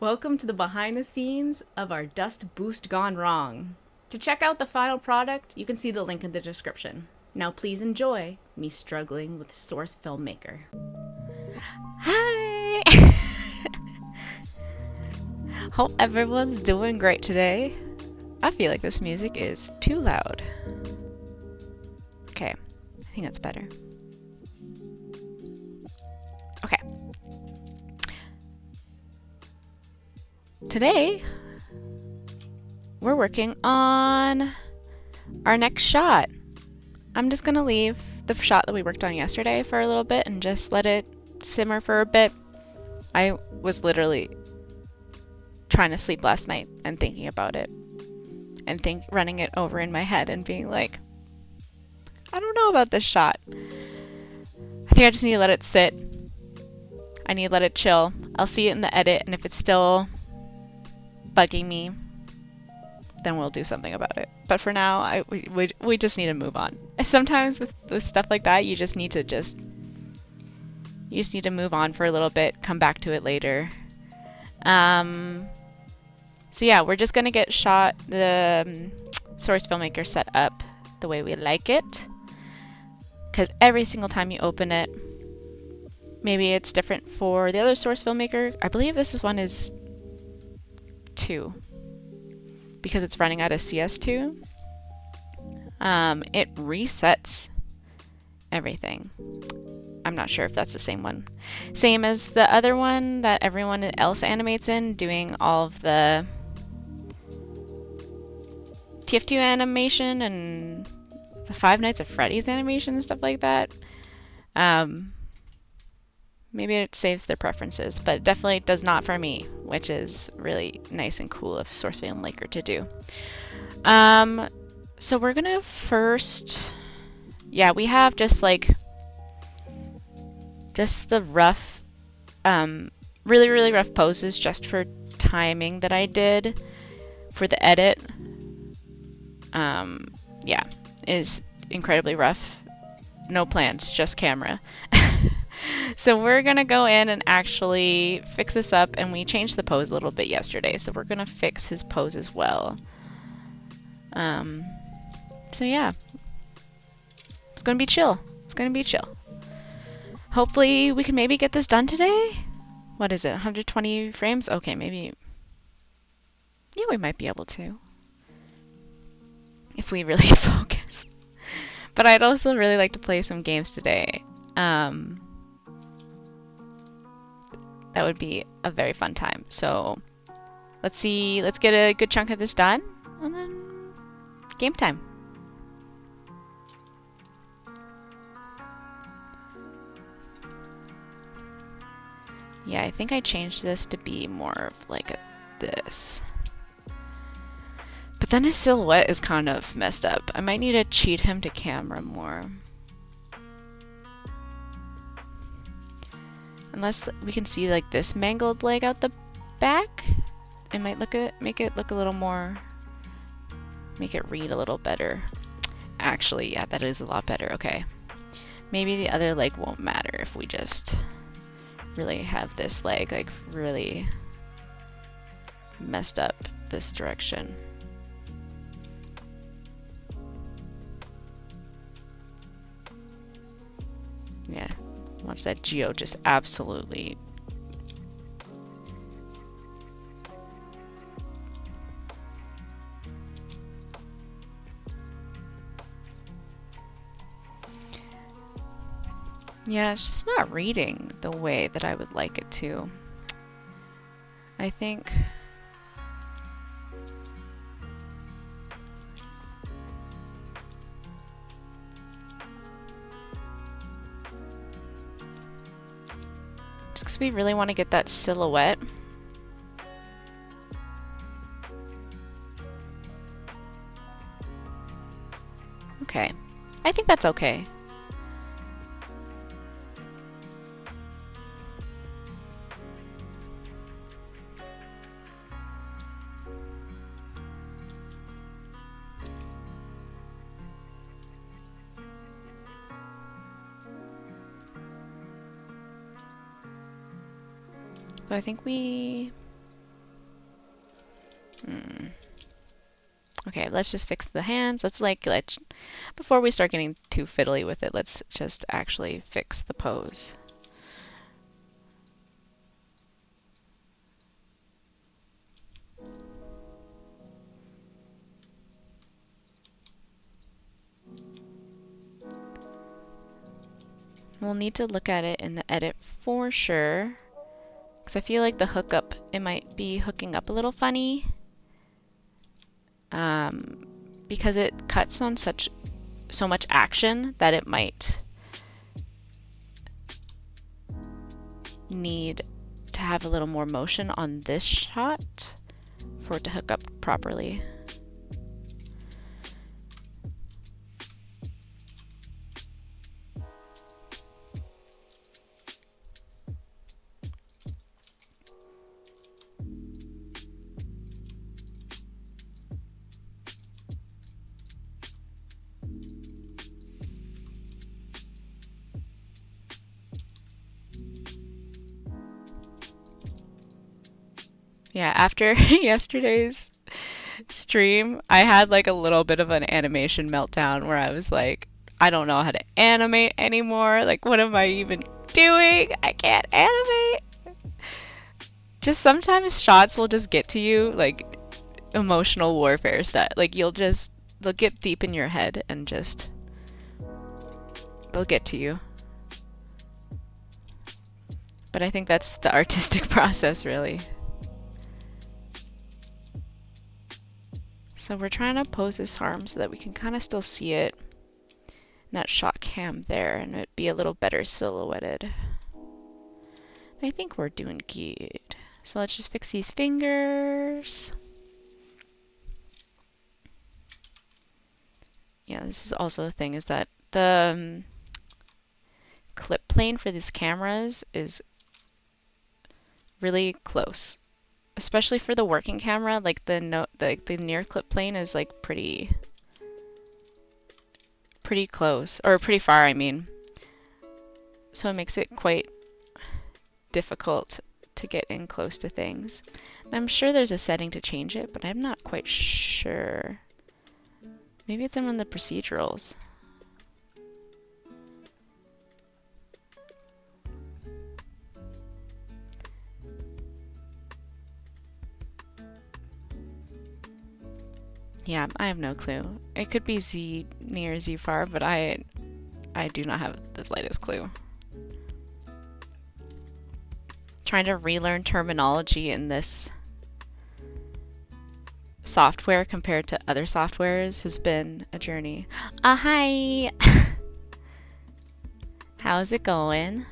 Welcome to the behind the scenes of our dust boost gone wrong. To check out the final product, you can see the link in the description. Now please enjoy me struggling with Source Filmmaker. Hi! Hope everyone's doing great today. I feel like this music is too loud. Okay, I think that's better. Okay. Today, we're working on our next shot. I'm just gonna leave the shot that we worked on yesterday for a little bit and just let it simmer for a bit. I was literally trying to sleep last night and thinking about it and running it over in my head and being like, I don't know about this shot. I think I just need to let it sit. I need to let it chill. I'll see it in the edit, and if it's still bugging me, then we'll do something about it. But for now, we just need to move on. Sometimes with stuff like that, you just need to move on for a little bit, come back to it later. So yeah, we're just gonna get the Source Filmmaker set up the way we like it, because every single time you open it, maybe it's different for the other Source Filmmaker. I believe this one is 2, because it's running out of CS2. It resets everything. I'm not sure if that's the same one. Same as the other one that everyone else animates in, doing all of the TF2 animation and the Five Nights at Freddy's animation and stuff like that. Maybe it saves their preferences, but it definitely does not for me, which is really nice and cool of Source Filmmaker to do. So we're gonna first, yeah, we have just the rough, really rough poses just for timing that I did for the edit. Yeah, is incredibly rough. No plans, just camera. So we're gonna go in and actually fix this up, and we changed the pose a little bit yesterday, so we're gonna fix his pose as well. So yeah, it's gonna be chill. It's gonna be chill. Hopefully we can maybe get this done today. What is it, 120 frames? Okay, maybe. Yeah, we might be able to, if we really focus. But I'd also really like to play some games today. That would be a very fun time. So let's get a good chunk of this done, and then game time. Yeah, I think I changed this to be more of like this. But then his silhouette is kind of messed up. I might need to cheat him to camera more. Unless we can see like this mangled leg out the back, it might make it look a little more, make it read a little better. Actually, yeah, that is a lot better. Okay. Maybe the other leg won't matter if we just really have this leg like really messed up this direction. Yeah, watch that Geo just absolutely. Yeah, it's just not reading the way that I would like it to. I think. Just because we really want to get that silhouette. Okay. I think that's okay. So I think we Hmm. Okay, let's just fix the hands. Let's before we start getting too fiddly with it, let's just actually fix the pose. We'll need to look at it in the edit for sure, because I feel like the hookup, it might be hooking up a little funny, because it cuts on so much action that it might need to have a little more motion on this shot for it to hook up properly. Yeah, after yesterday's stream, I had like a little bit of an animation meltdown where I was like, I don't know how to animate anymore. Like, what am I even doing? I can't animate. Just sometimes shots will just get to you, like emotional warfare stuff. Like, they'll get deep in your head and they'll get to you. But I think that's the artistic process, really. So we're trying to pose this arm so that we can kind of still see it in that shot cam there and it'd be a little better silhouetted. I think we're doing good. So let's just fix these fingers. Yeah, this is also the thing, is that the clip plane for these cameras is really close. Especially for the working camera, like the near clip plane is like pretty close, or pretty far, I mean. So it makes it quite difficult to get in close to things. And I'm sure there's a setting to change it, but I'm not quite sure. Maybe it's in one of the procedurals. Yeah, I have no clue. It could be Z near Z far, but I do not have the slightest clue. Trying to relearn terminology in this software compared to other softwares has been a journey. Hi! How's it going?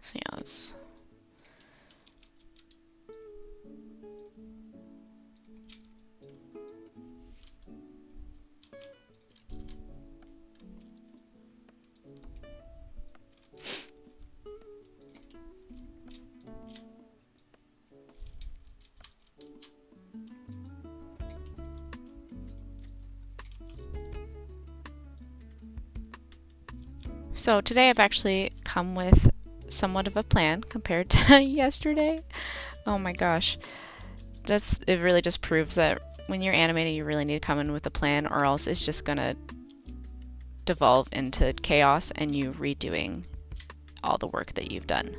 So yeah, let's... So today I've actually come with somewhat of a plan compared to yesterday. Oh my gosh. It really just proves that when you're animating, you really need to come in with a plan, or else it's just gonna devolve into chaos and you redoing all the work that you've done.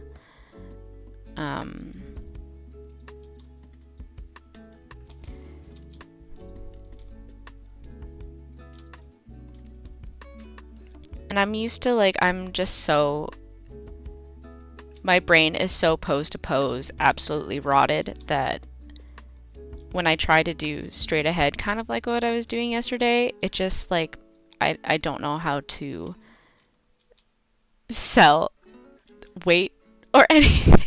And I'm used to, like, my brain is so pose to pose absolutely rotted that when I try to do straight ahead, kind of like what I was doing yesterday, it just, like, I don't know how to sell weight or anything.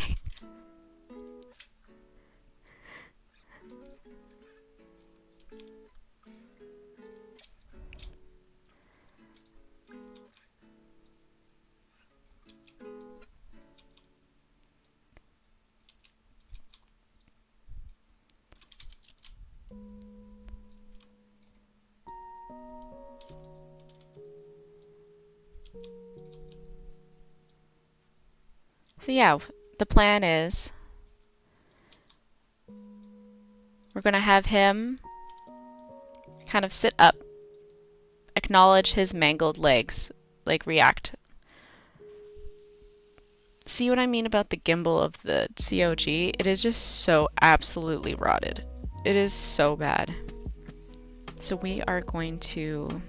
So yeah, the plan is we're gonna have him kind of sit up, acknowledge his mangled legs, like react. See what I mean about the gimbal of the COG? It is just so absolutely rotted. It is so bad. So we are going to,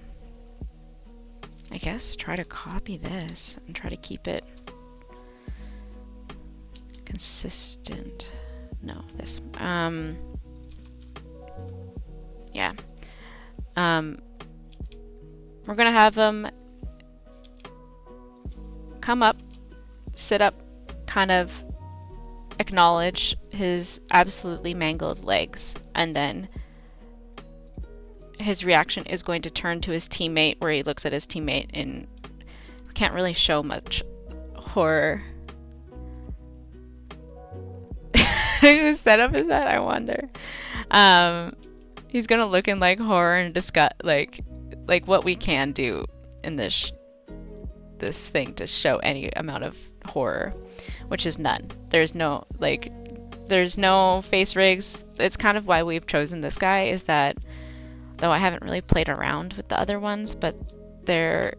I guess, try to copy this and try to keep it consistent. No, this. Yeah. We're gonna have him come up, sit up, kind of acknowledge his absolutely mangled legs, and then his reaction is going to turn to his teammate, where he looks at his teammate, and we can't really show much horror. Whose setup is that? I wonder. He's gonna look in like horror and disgust, like what we can do in this thing to show any amount of horror, which is none. There's no face rigs. It's kind of why we've chosen this guy, is that though I haven't really played around with the other ones, but there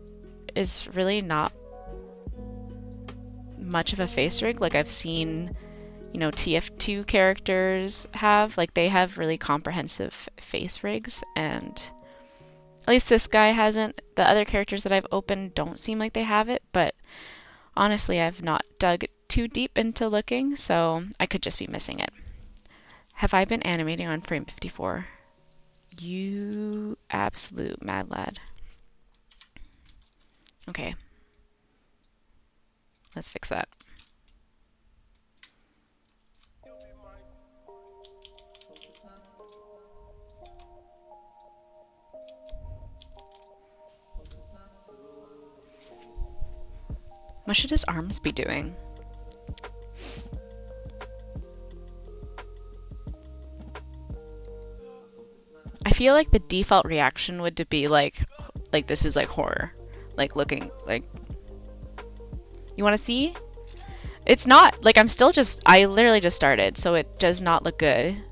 is really not much of a face rig like I've seen, you know, TF2 characters have. Like, they have really comprehensive face rigs, and at least this guy hasn't. The other characters that I've opened don't seem like they have it, but honestly, I've not dug too deep into looking, so I could just be missing it. Have I been animating on frame 54? You absolute mad lad. Okay. Let's fix that. What should his arms be doing? I feel like the default reaction would to be like this is like horror. Like looking like... You want to see? It's not, like, I literally just started, so it does not look good.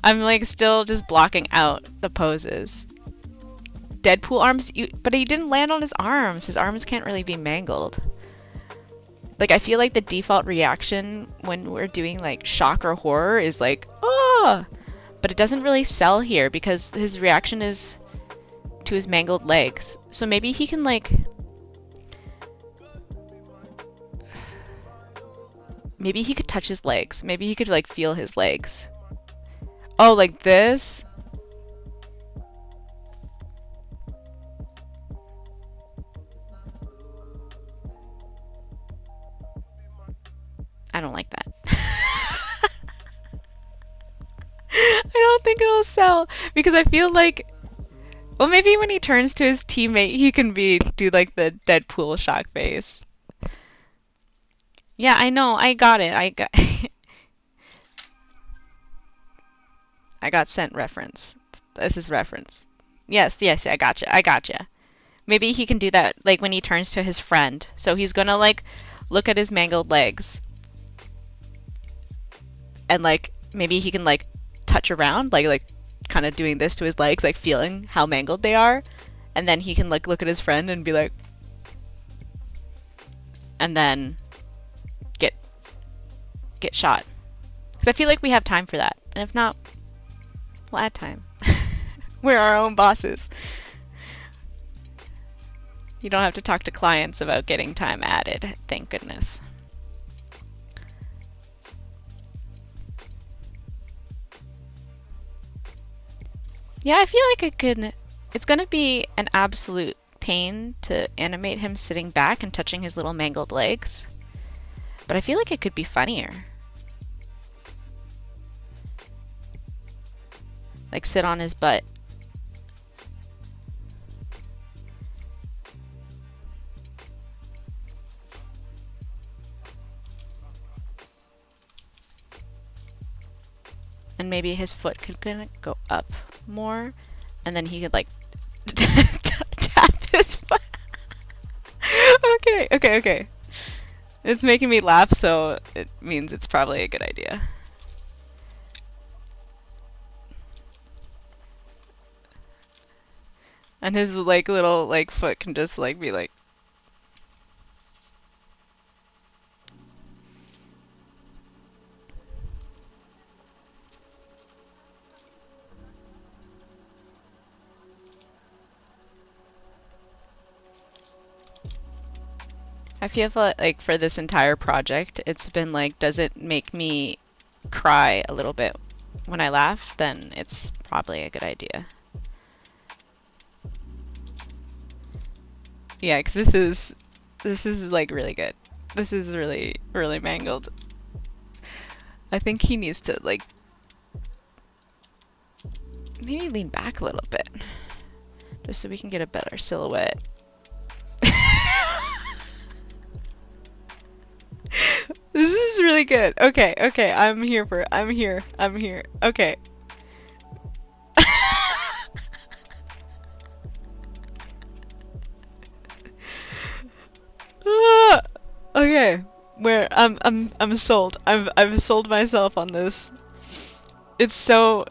I'm like still just blocking out the poses. Deadpool arms, but he didn't land on his arms. His arms can't really be mangled. Like, I feel like the default reaction when we're doing like shock or horror is like, oh, but it doesn't really sell here because his reaction is to his mangled legs. So maybe he can like, maybe he could touch his legs. Maybe he could like feel his legs. Oh, like this? I don't like that. I don't think it'll sell because I feel like, well, maybe when he turns to his teammate, he can do like the Deadpool shock face. Yeah, I know. I got it. I got sent reference. This is reference. Yes, I gotcha. I gotcha. Maybe he can do that like when he turns to his friend. So he's gonna like look at his mangled legs. And like maybe he can like touch around, like kind of doing this to his legs, like feeling how mangled they are, and then he can like look at his friend and be like, and then get shot. Because I feel like we have time for that, and if not, we'll add time. We're our own bosses. You don't have to talk to clients about getting time added, thank goodness. Yeah, I feel like it's gonna be an absolute pain to animate him sitting back and touching his little mangled legs. But I feel like it could be funnier. Like sit on his butt. And maybe his foot could kind of go up more, and then he could like tap this foot. Okay. It's making me laugh, so it means it's probably a good idea. And his like little like foot can just like be like. I feel like for this entire project, it's been like, does it make me cry a little bit when I laugh? Then it's probably a good idea. Yeah, because this is like really good. This is really mangled. I think he needs to like maybe lean back a little bit, just so we can get a better silhouette. This is really good. Okay, I'm here. Okay. Okay. I'm sold. I've sold myself on this. It's so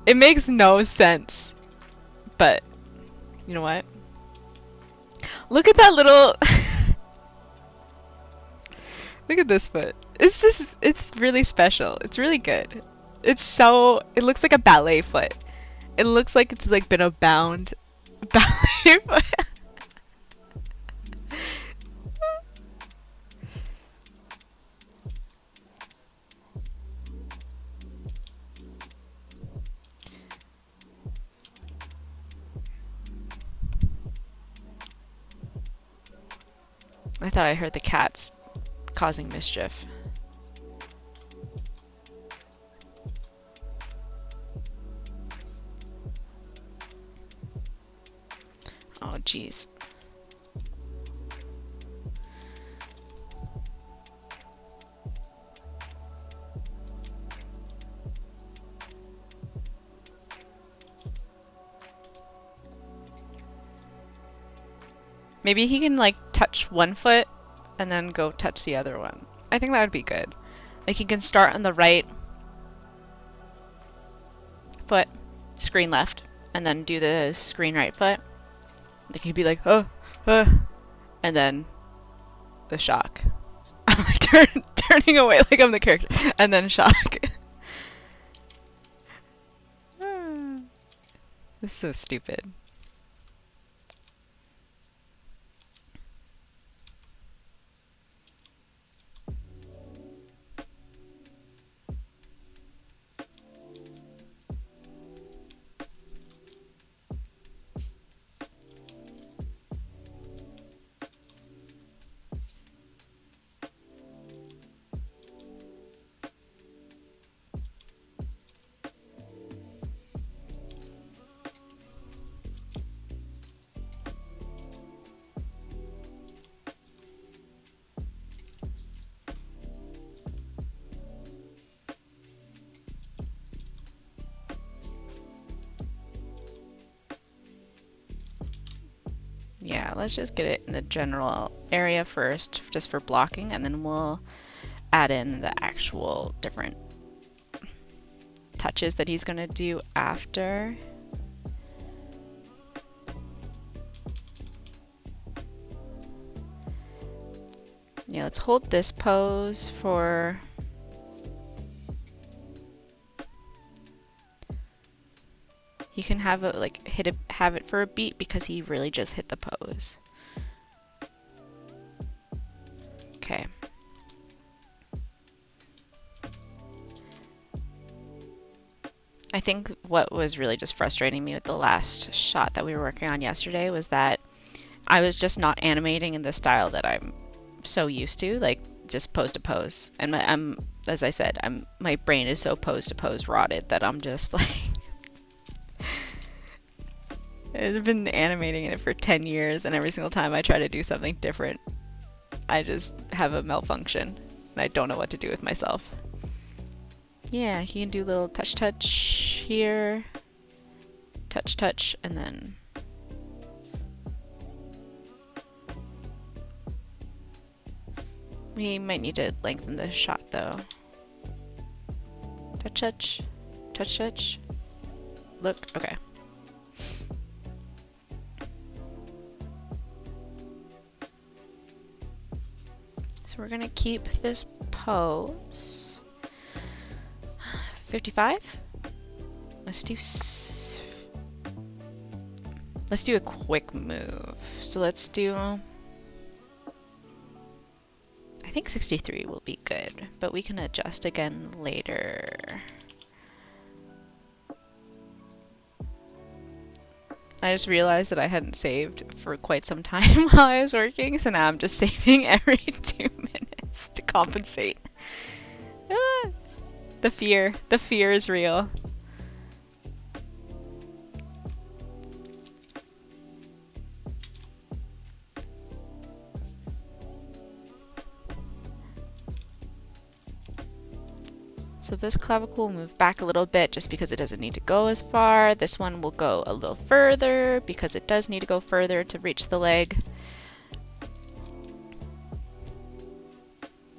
it makes no sense. But you know what? Look at that little look at this foot. It's really special. It's really good. It looks like a ballet foot. It looks like it's like been a bound ballet foot. I thought I heard the cats causing mischief. Oh, jeez. Maybe he can like touch one foot and then go touch the other one. I think that would be good. Like he can start on the right foot, screen left, and then do the screen right foot. Like he'd be like, and then the shock. I'm like turning away like I'm the character, and then shock. This is so stupid. Yeah, let's just get it in the general area first, just for blocking, and then we'll add in the actual different touches that he's gonna do after. Yeah, let's hold this pose for... You can have it like have it for a beat because he really just hit the pose. Okay. I think what was really just frustrating me with the last shot that we were working on yesterday was that I was just not animating in the style that I'm so used to, like just pose to pose. And as I said, my brain is so pose to pose rotted that I'm just like I've been animating it for 10 years, and every single time I try to do something different, I just have a malfunction, and I don't know what to do with myself. Yeah, he can do a little touch here, touch, touch, and then we might need to lengthen this shot though. Touch, touch, touch, touch. Look, okay. So we're gonna keep this pose. 55. Let's do a quick move. So let's do, I think 63 will be good, but we can adjust again later. I just realized that I hadn't saved for quite some time while I was working, so now I'm just saving every 2 minutes to compensate. Ah, the fear is real. So this clavicle will move back a little bit just because it doesn't need to go as far. This one will go a little further because it does need to go further to reach the leg.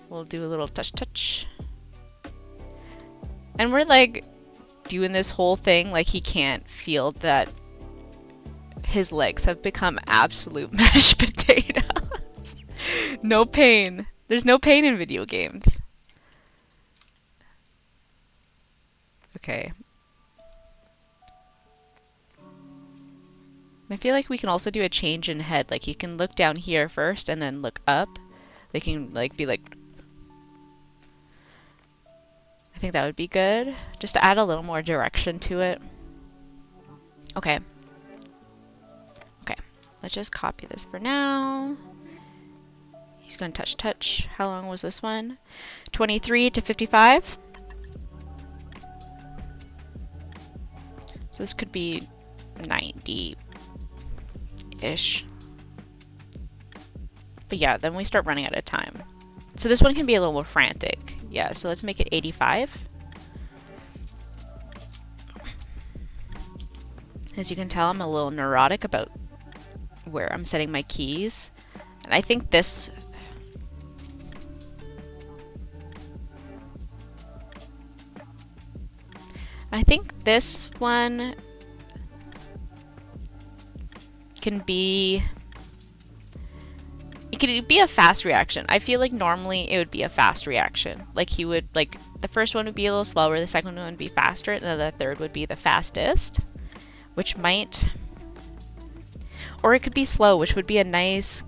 We'll do a little touch touch. And we're like doing this whole thing like he can't feel that his legs have become absolute mashed potatoes. No pain. There's no pain in video games. Okay. I feel like we can also do a change in head. Like he can look down here first and then look up. They can like be like, I think that would be good. Just to add a little more direction to it. Okay. Okay. Let's just copy this for now. He's going to touch touch. How long was this one? 23 to 55. So this could be 90-ish. But yeah, then we start running out of time. So this one can be a little more frantic. Yeah, so let's make it 85. As you can tell, I'm a little neurotic about where I'm setting my keys. And I think this... one can be... It could be a fast reaction. I feel like normally it would be a fast reaction. Like he would, like, the first one would be a little slower, the second one would be faster, and then the third would be the fastest. Which might... Or it could be slow, which would be a nice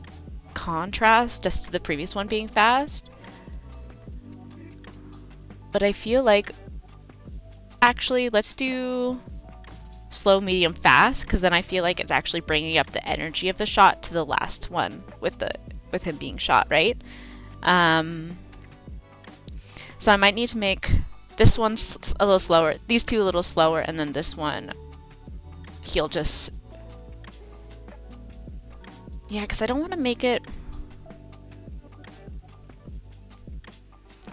contrast just to the previous one being fast. But I feel like... Actually, let's do slow, medium, fast, because then I feel like it's actually bringing up the energy of the shot to the last one with him being shot, right? So I might need to make this one a little slower, these two a little slower, and then this one, he'll just... Yeah, because I don't want to make it...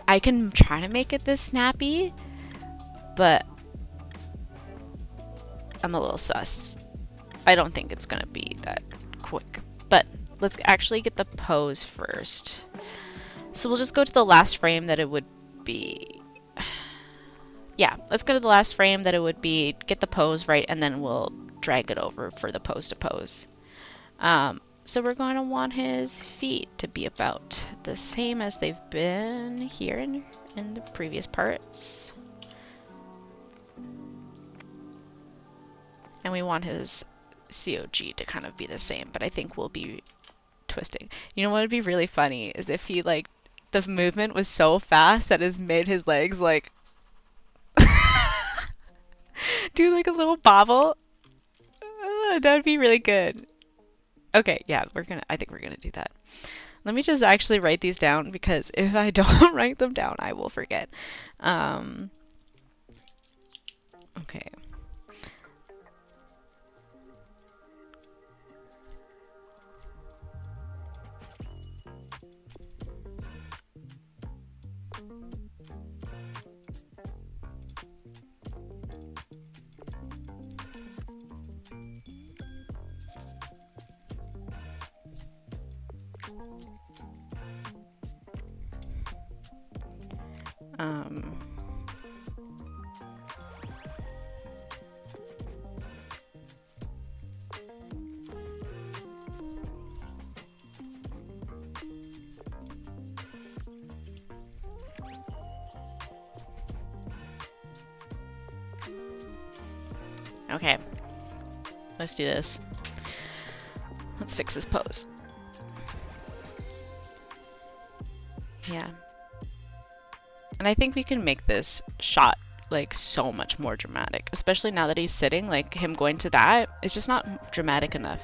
I can try to make it this snappy, but I'm a little sus. I don't think it's gonna be that quick. But let's actually get the pose first. So we'll just go to the last frame that it would be. Yeah, let's go to the last frame that it would be, get the pose right, and then we'll drag it over for the pose to pose. So we're going to want his feet to be about the same as they've been here in the previous parts. And we want his COG to kind of be the same, but I think we'll be twisting. You know what would be really funny is if he, like, the movement was so fast that it made his legs, like, do, like, a little bobble. That would be really good. Okay, yeah, I think we're gonna do that. Let me just actually write these down, because if I don't write them down, I will forget. Okay. Okay. Let's do this. Let's fix this pose. Yeah. And I think we can make this shot like so much more dramatic, especially now that he's sitting. Like him going to that is just not dramatic enough.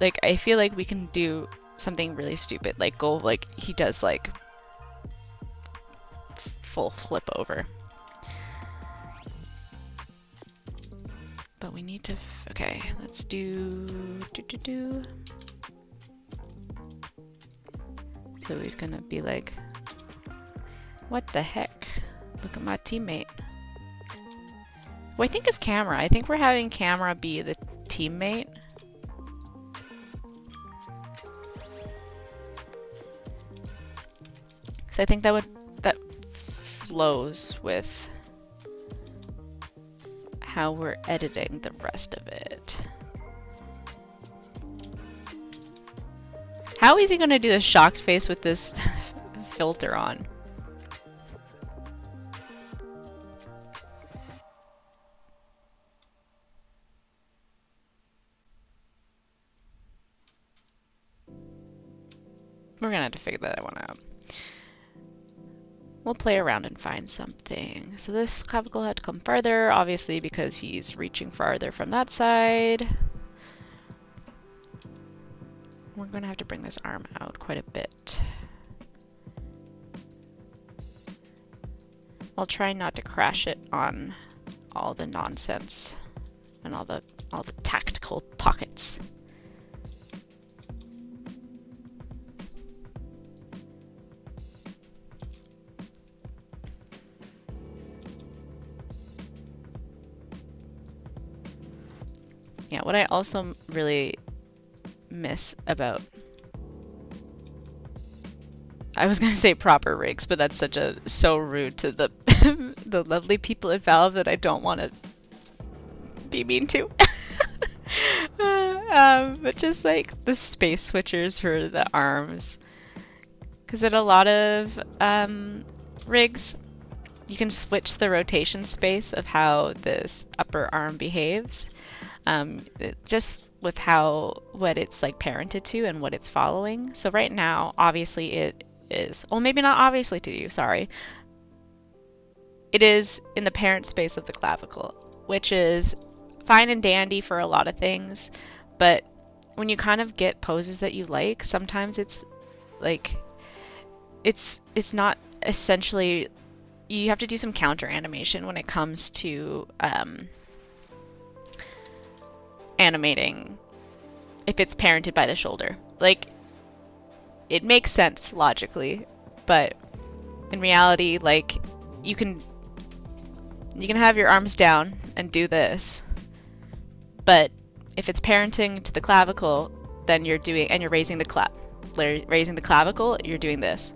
Like I feel like we can do something really stupid, like go like he does like full flip over. But we need to, okay, let's do. So he's gonna be like, what the heck? Look at my teammate. Well, I think it's camera. I think we're having camera be the teammate. So I think that flows with how we're editing the rest of it. How is he gonna do the shocked face with this filter on? We're gonna have to figure that one out. We'll play around and find something. So this clavicle had to come farther, obviously because he's reaching farther from that side. We're gonna have to bring this arm out quite a bit. I'll try not to crash it on all the nonsense and all the tactical pockets. Yeah, what I also really miss about, I was gonna say proper rigs, but that's so rude to the the lovely people at Valve that I don't want to be mean to. But just like the space switchers for the arms, because in a lot of rigs, you can switch the rotation space of how this upper arm behaves. Just with what it's like parented to and what it's following. So right now, obviously it is, well, maybe not obviously to you, sorry. It is in the parent space of the clavicle, which is fine and dandy for a lot of things, but when you kind of get poses that you like, sometimes it's like, it's not essentially, you have to do some counter animation when it comes to animating if it's parented by the shoulder. Like, it makes sense logically, but in reality, like, you can have your arms down and do this, but if it's parenting to the clavicle, then you're raising the raising the clavicle, you're doing this,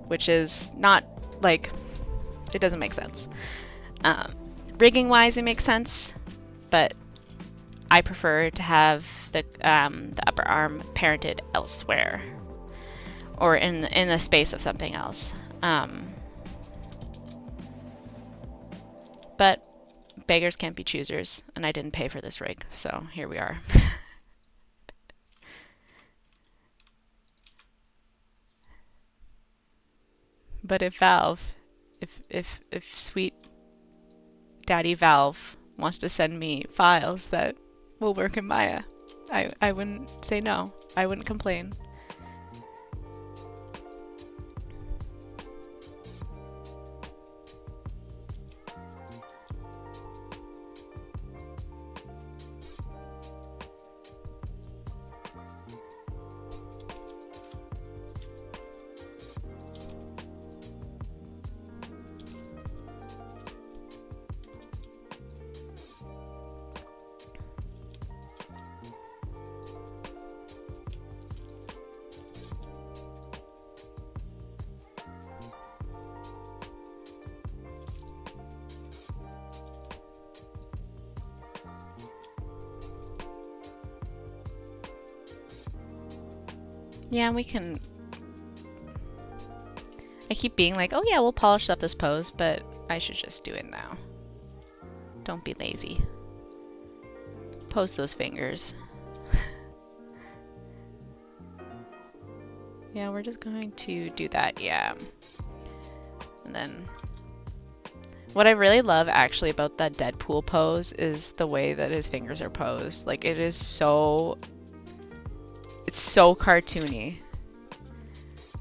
which is not, like, it doesn't make sense. Rigging wise, it makes sense, but I prefer to have the upper arm parented elsewhere, or in the space of something else. But beggars can't be choosers, and I didn't pay for this rig, so here we are. But if Valve, if sweet Daddy Valve wants to send me files that will work in Maya, I wouldn't say no. I wouldn't complain. Yeah, we can. I keep being like, oh yeah, we'll polish up this pose, but I should just do it now. Don't be lazy. Pose those fingers. Yeah, we're just going to do that, yeah. And then what I really love actually about that Deadpool pose is the way that his fingers are posed. Like it is so, it's so cartoony.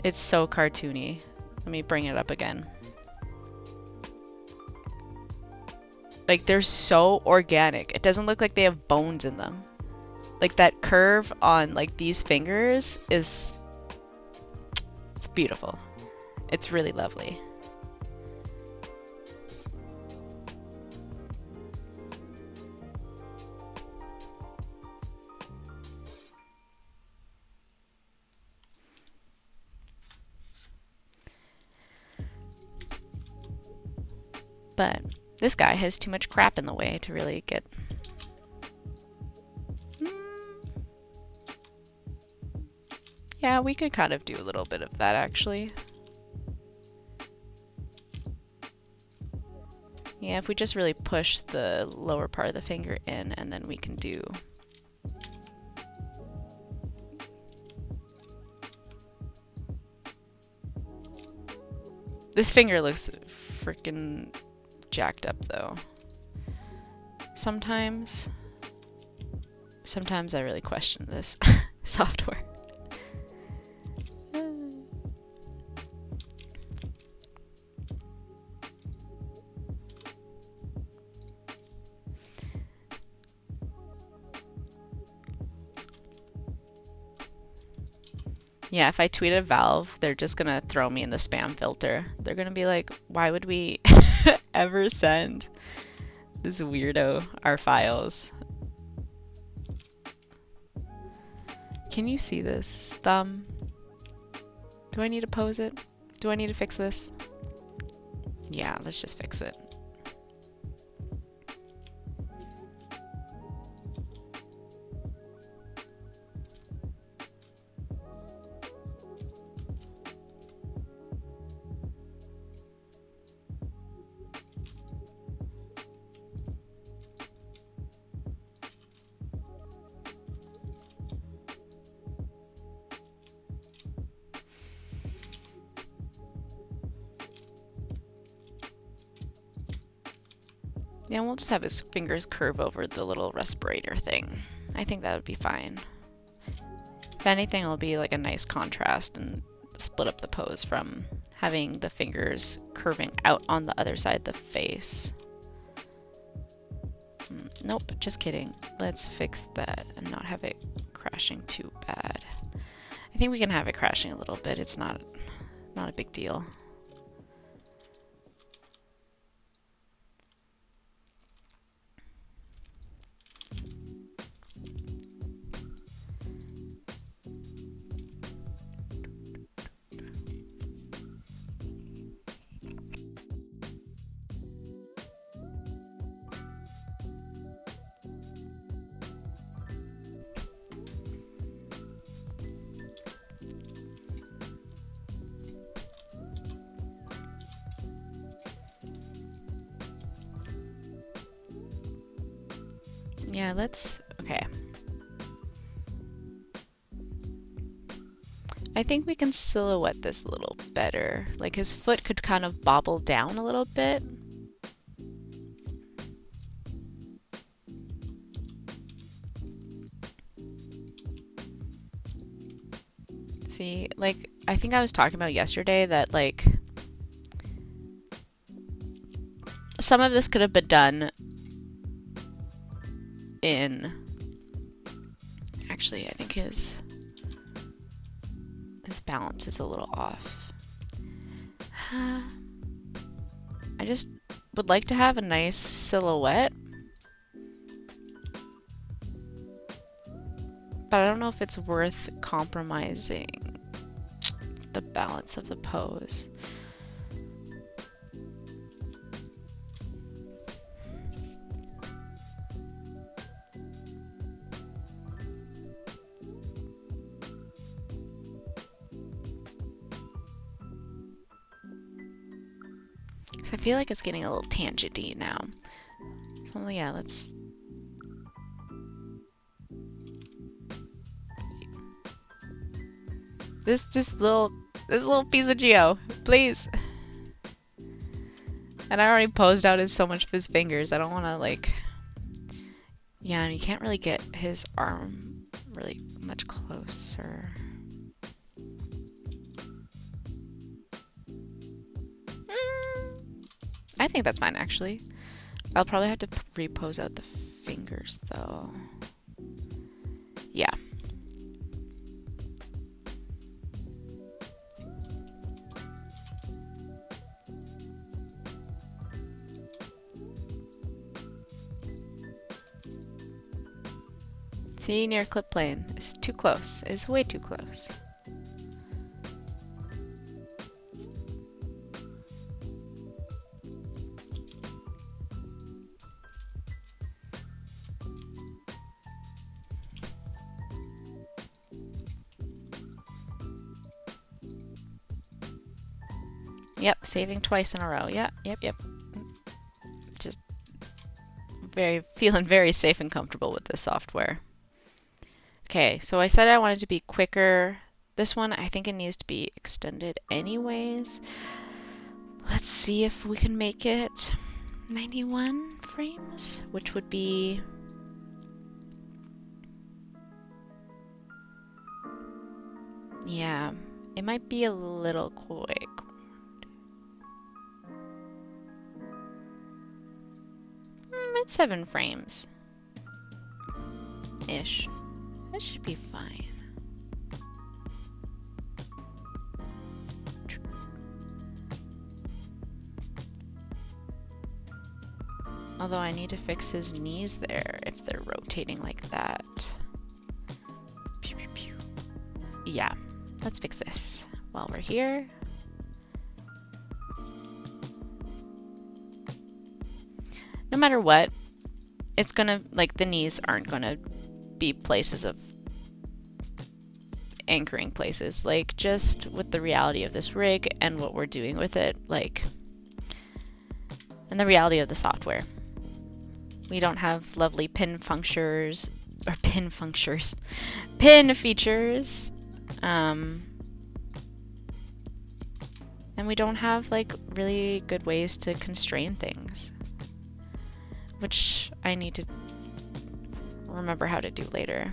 It's so cartoony. Let me bring it up again. Like they're so organic. It doesn't look like they have bones in them. Like that curve on like these fingers is, it's beautiful. It's really lovely. But this guy has too much crap in the way to really get... Yeah, we could kind of do a little bit of that actually. Yeah, if we just really push the lower part of the finger in, and then we can do... This finger looks freaking jacked up though. Sometimes I really question this software. Yeah, if I tweet at Valve, they're just gonna throw me in the spam filter. They're gonna be like, why would we ever send this weirdo our files? Can you see this thumb? Do I need to pose it? Do I need to fix this? Yeah, let's just fix it. Yeah, we'll just have his fingers curve over the little respirator thing. I think that would be fine. If anything, it'll be like a nice contrast and split up the pose from having the fingers curving out on the other side of the face. Nope, just kidding. Let's fix that and not have it crashing too bad. I think we can have it crashing a little bit. It's not a big deal. Yeah, okay. I think we can silhouette this a little better. Like his foot could kind of bobble down a little bit. See, like, I think I was talking about yesterday that, like, some of this could have been done in... Actually, I think his balance is a little off. I just would like to have a nice silhouette. But I don't know if it's worth compromising the balance of the pose. I feel like it's getting a little tangenty now. So yeah, let's... This little piece of geo, please. And I already posed out so much of his fingers. I don't want to like... Yeah, and you can't really get his arm really much closer. I think that's fine, actually. I'll probably have to repose out the fingers, though. Yeah. See, near clip plane. It's too close. It's way too close. Yep, saving twice in a row. Yep. Just feeling very safe and comfortable with this software. Okay, so I said I wanted to be quicker. This one, I think it needs to be extended anyways. Let's see if we can make it 91 frames, which would be... Yeah, it might be a little quick. It's 7 frames. Ish. That should be fine. Although I need to fix his knees there if they're rotating like that. Pew, pew, pew. Yeah, let's fix this while we're here. No matter what, it's gonna, like, the knees aren't gonna be places of anchoring places. Like, just with the reality of this rig and what we're doing with it, like, and the reality of the software. We don't have lovely pin features. And we don't have, like, really good ways to constrain things, which I need to remember how to do later.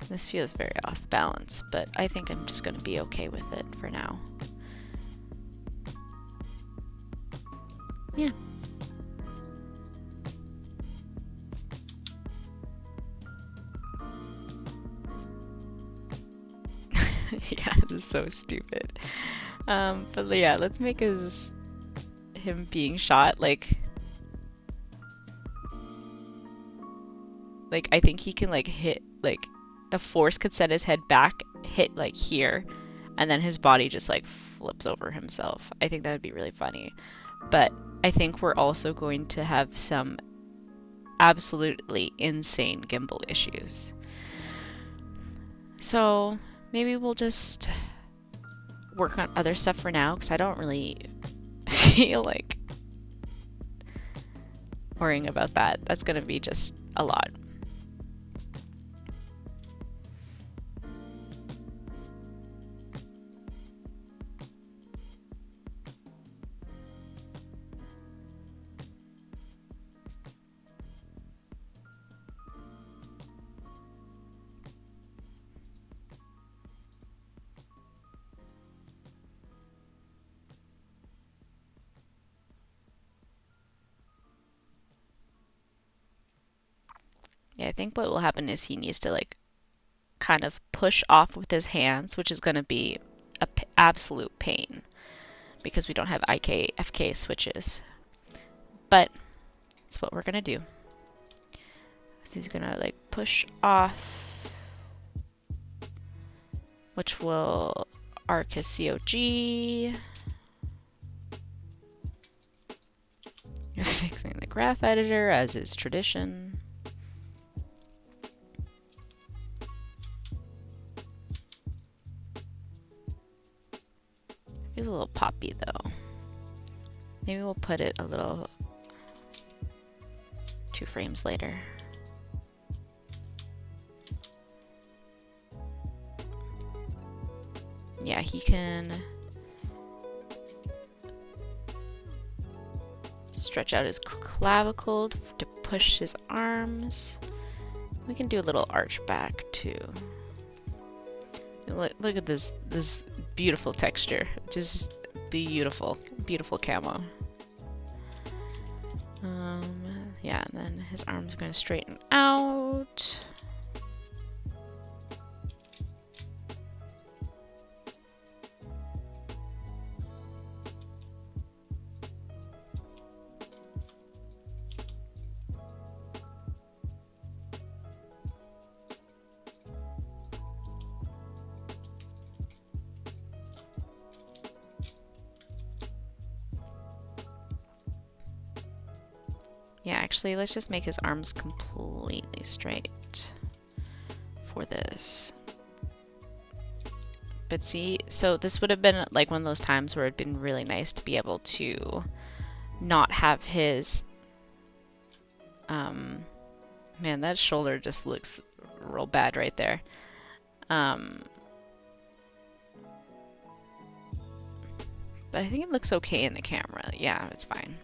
This feels very off balance, but I think I'm just going to be okay with it for now. Yeah. Yeah, this is so stupid. But yeah, let's make him being shot like I think he can like hit, like the force could set his head back, hit like here, and then his body just like flips over himself. I think that would be really funny. But I think we're also going to have some absolutely insane gimbal issues. So maybe we'll just work on other stuff for now, because I don't really feel like worrying about that. That's going to be just a lot. Yeah, I think what will happen is he needs to like kind of push off with his hands, which is going to be an absolute pain because we don't have IK, FK switches. But it's what we're going to do. So he's going to like push off, which will arc his COG. Fixing the graph editor as is tradition. He's a little poppy though. Maybe we'll put it a little 2 frames later. Yeah, he can stretch out his clavicle to push his arms. We can do a little arch back too. Look at this beautiful texture. Just beautiful, beautiful camo. Yeah, and then his arms are going to straighten out. Yeah, actually, let's just make his arms completely straight for this. But see, so this would have been like one of those times where it'd been really nice to be able to not have his, man, that shoulder just looks real bad right there. But I think it looks okay in the camera. Yeah, it's fine.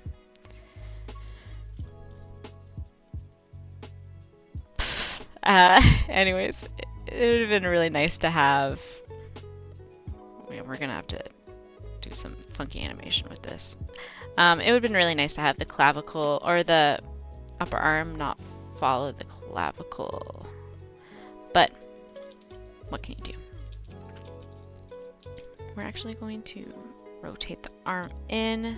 Anyways, it would have been really nice to have. We're gonna have to do some funky animation with this. It would have been really nice to have the clavicle or the upper arm not follow the clavicle. But what can you do? We're actually going to rotate the arm in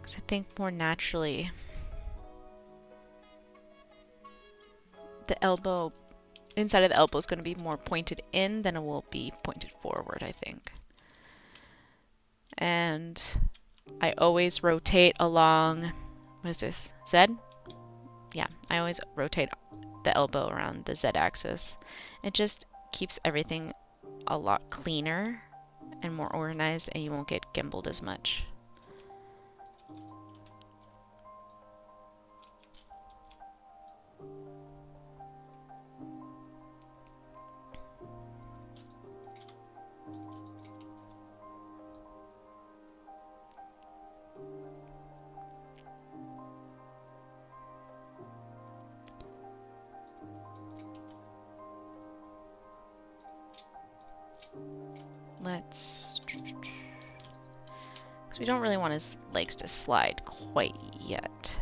because I think more naturally the elbow, inside of the elbow is going to be more pointed in than it will be pointed forward, I think. And I always rotate along, what is this, Z? Yeah, I always rotate the elbow around the Z axis. It just keeps everything a lot cleaner and more organized, and you won't get gimbaled as much. Let's, because we don't really want his legs to slide quite yet.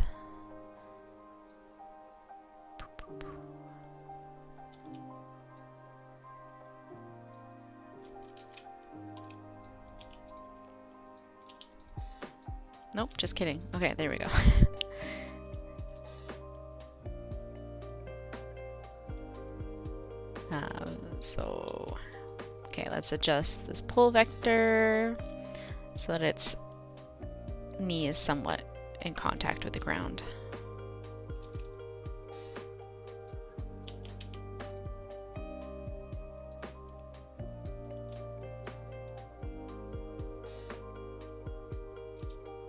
Nope, just kidding. Okay, there we go. Okay, let's adjust this pull vector so that its knee is somewhat in contact with the ground.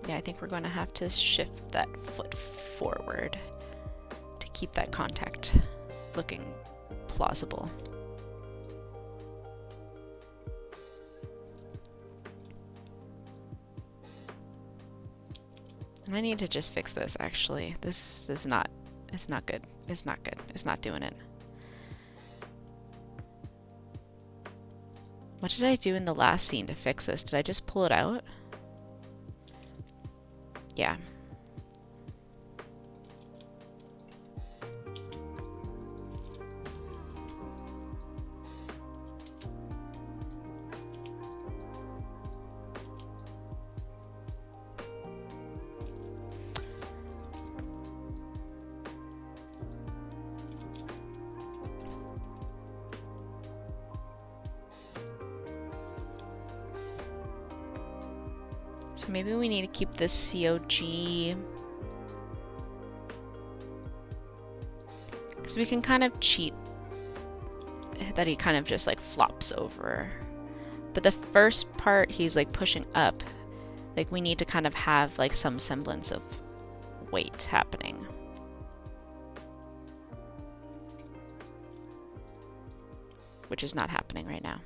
Yeah, I think we're going to have to shift that foot forward to keep that contact looking plausible. And I need to just fix this, actually. This is not, it's not good. It's not good. It's not doing it. What did I do in the last scene to fix this? Did I just pull it out? Yeah. So maybe we need to keep this COG, because we can kind of cheat that he kind of just like flops over But the first part he's like pushing up, like we need to kind of have like some semblance of weight happening. Which is not happening right now.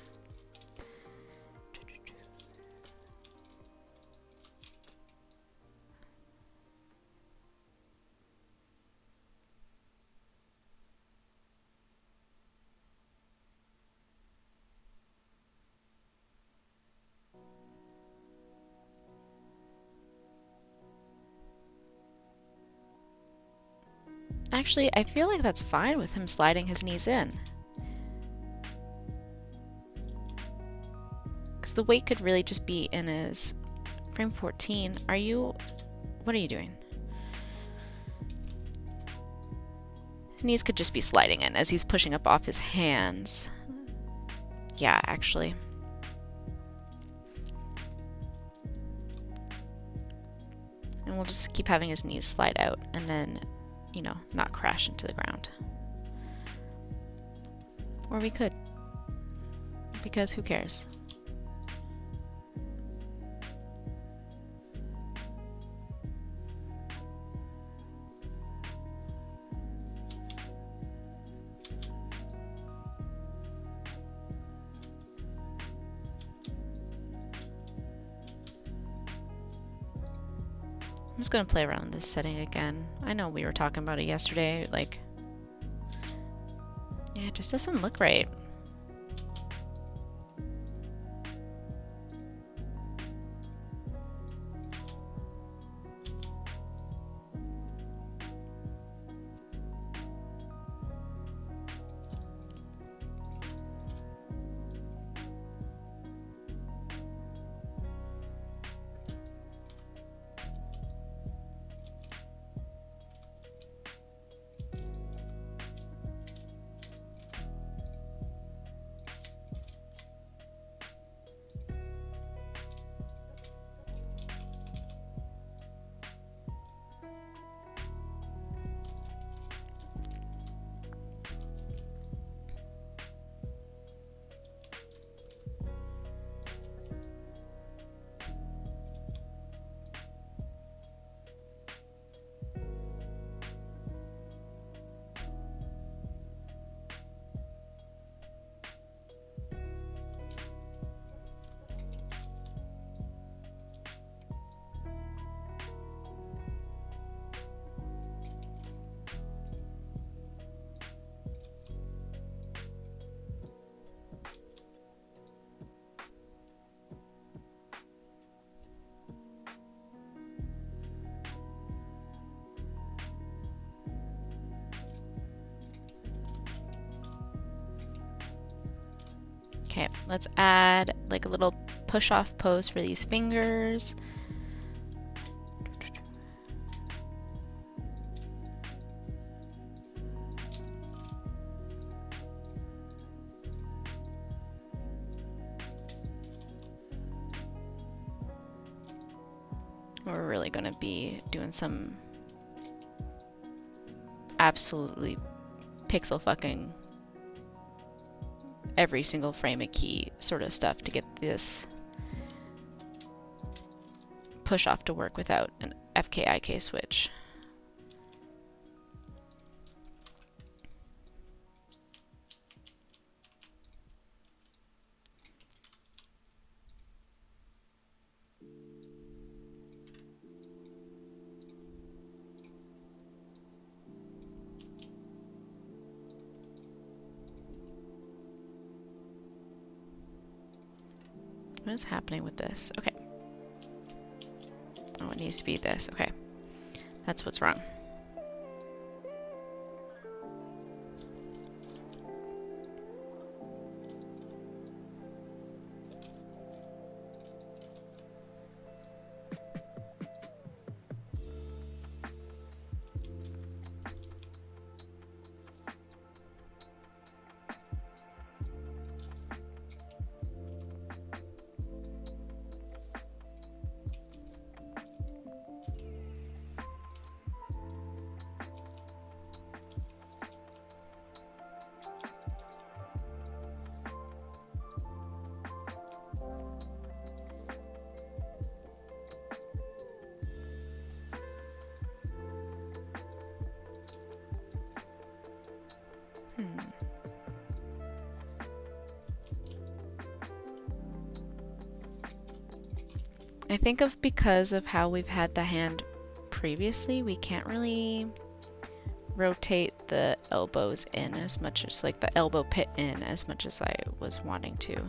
Actually, I feel like that's fine with him sliding his knees in. Because the weight could really just be in his frame 14. What are you doing? His knees could just be sliding in as he's pushing up off his hands. Yeah, actually. And we'll just keep having his knees slide out and then, you know, not crash into the ground. Or we could. Because who cares? I'm just gonna play around with this setting again. I know we were talking about it yesterday, like, yeah, it just doesn't look right. Okay, let's add like a little push-off pose for these fingers. We're really gonna be doing some absolutely pixel fucking every single frame a key sort of stuff to get this push off to work without an FKIK switch. What is happening with this? Okay. Oh, it needs to be this. Okay. That's what's wrong. I think because of how we've had the hand previously, we can't really rotate the elbows in as much as, like, the elbow pit in as much as I was wanting to.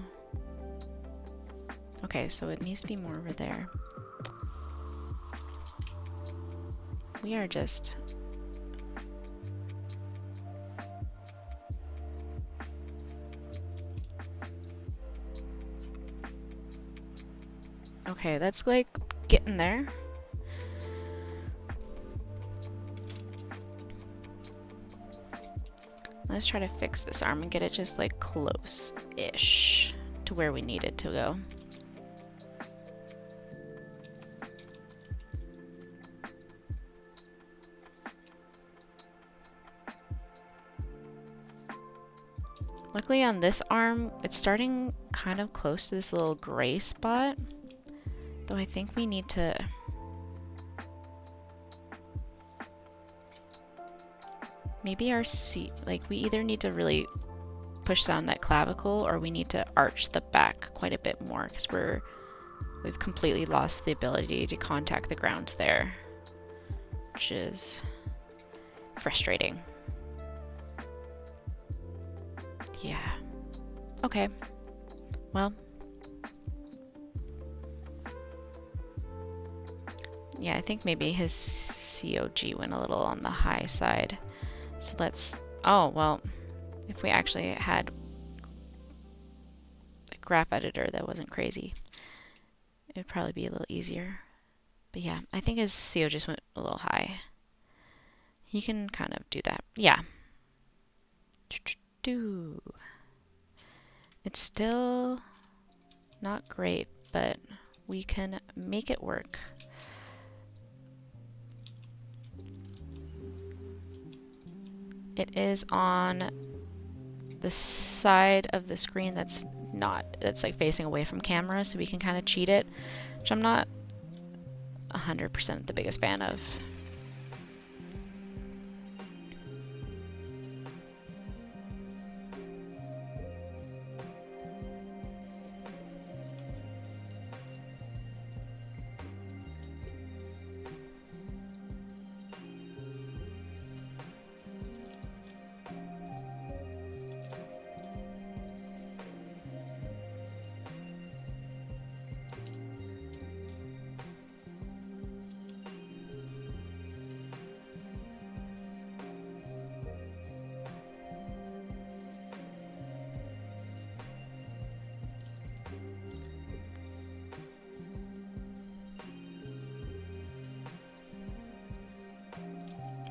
Okay, so it needs to be more over there. We are just... Okay, that's like getting there. Let's try to fix this arm and get it just like close-ish to where we need it to go. Luckily on this arm, it's starting kind of close to this little gray spot. Though I think we need to... Maybe our seat, like we either need to really push down that clavicle or we need to arch the back quite a bit more because we've completely lost the ability to contact the ground there, which is frustrating. Yeah. Okay. Well. Yeah, I think maybe his COG went a little on the high side. So let's... Oh, well, if we actually had a graph editor that wasn't crazy, it'd probably be a little easier. But yeah, I think his CO just went a little high. He can kind of do that. Yeah. It's still not great, but we can make it work. It is on the side of the screen that's like facing away from camera, so we can kind of cheat it, which I'm not 100% the biggest fan of.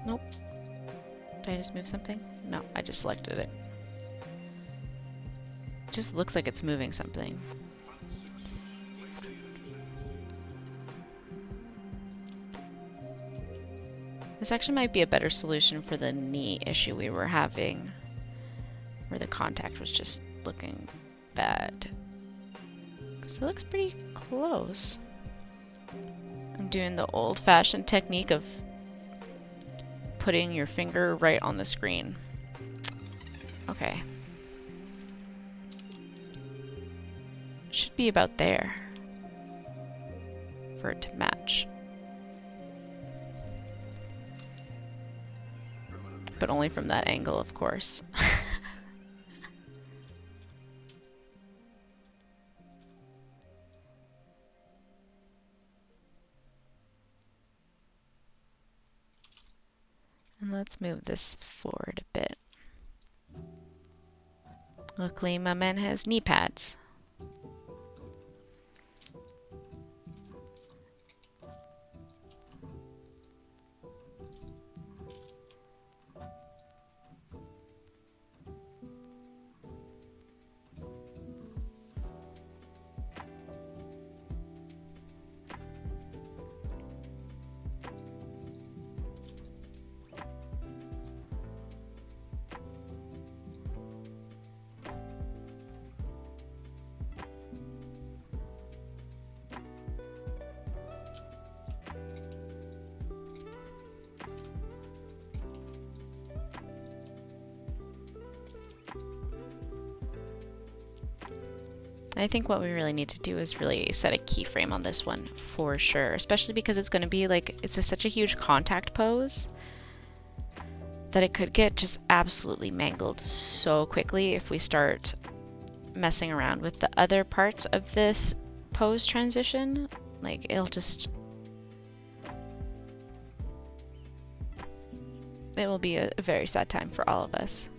Nope. Did I just move something? No, I just selected it. It just looks like it's moving something. This actually might be a better solution for the knee issue we were having, where the contact was just looking bad. So it looks pretty close. I'm doing the old-fashioned technique of putting your finger right on the screen. Okay. Should be about there for it to match. But only from that angle, of course. And let's move this forward a bit. Luckily, my man has knee pads. I think what we really need to do is really set a keyframe on this one for sure, especially because it's going to be like, such a huge contact pose that it could get just absolutely mangled so quickly if we start messing around with the other parts of this pose transition. Like, it will be a very sad time for all of us.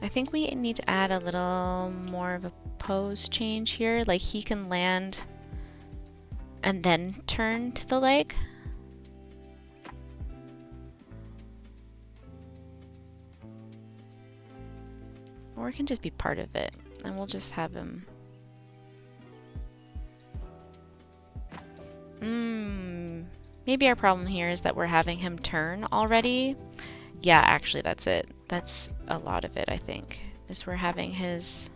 I think we need to add a little more of a pose change here. Like, he can land and then turn to the leg. Or it can just be part of it, and we'll just have him. Maybe our problem here is that we're having him turn already. Yeah, actually, that's it. That's a lot of it, I think, is we're having his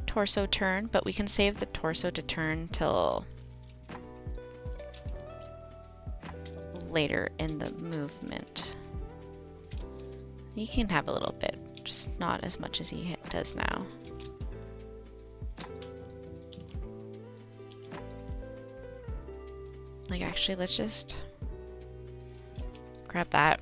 torso turn, but we can save the torso to turn till later in the movement. He can have a little bit, just not as much as he does now. Like, actually, let's just grab that.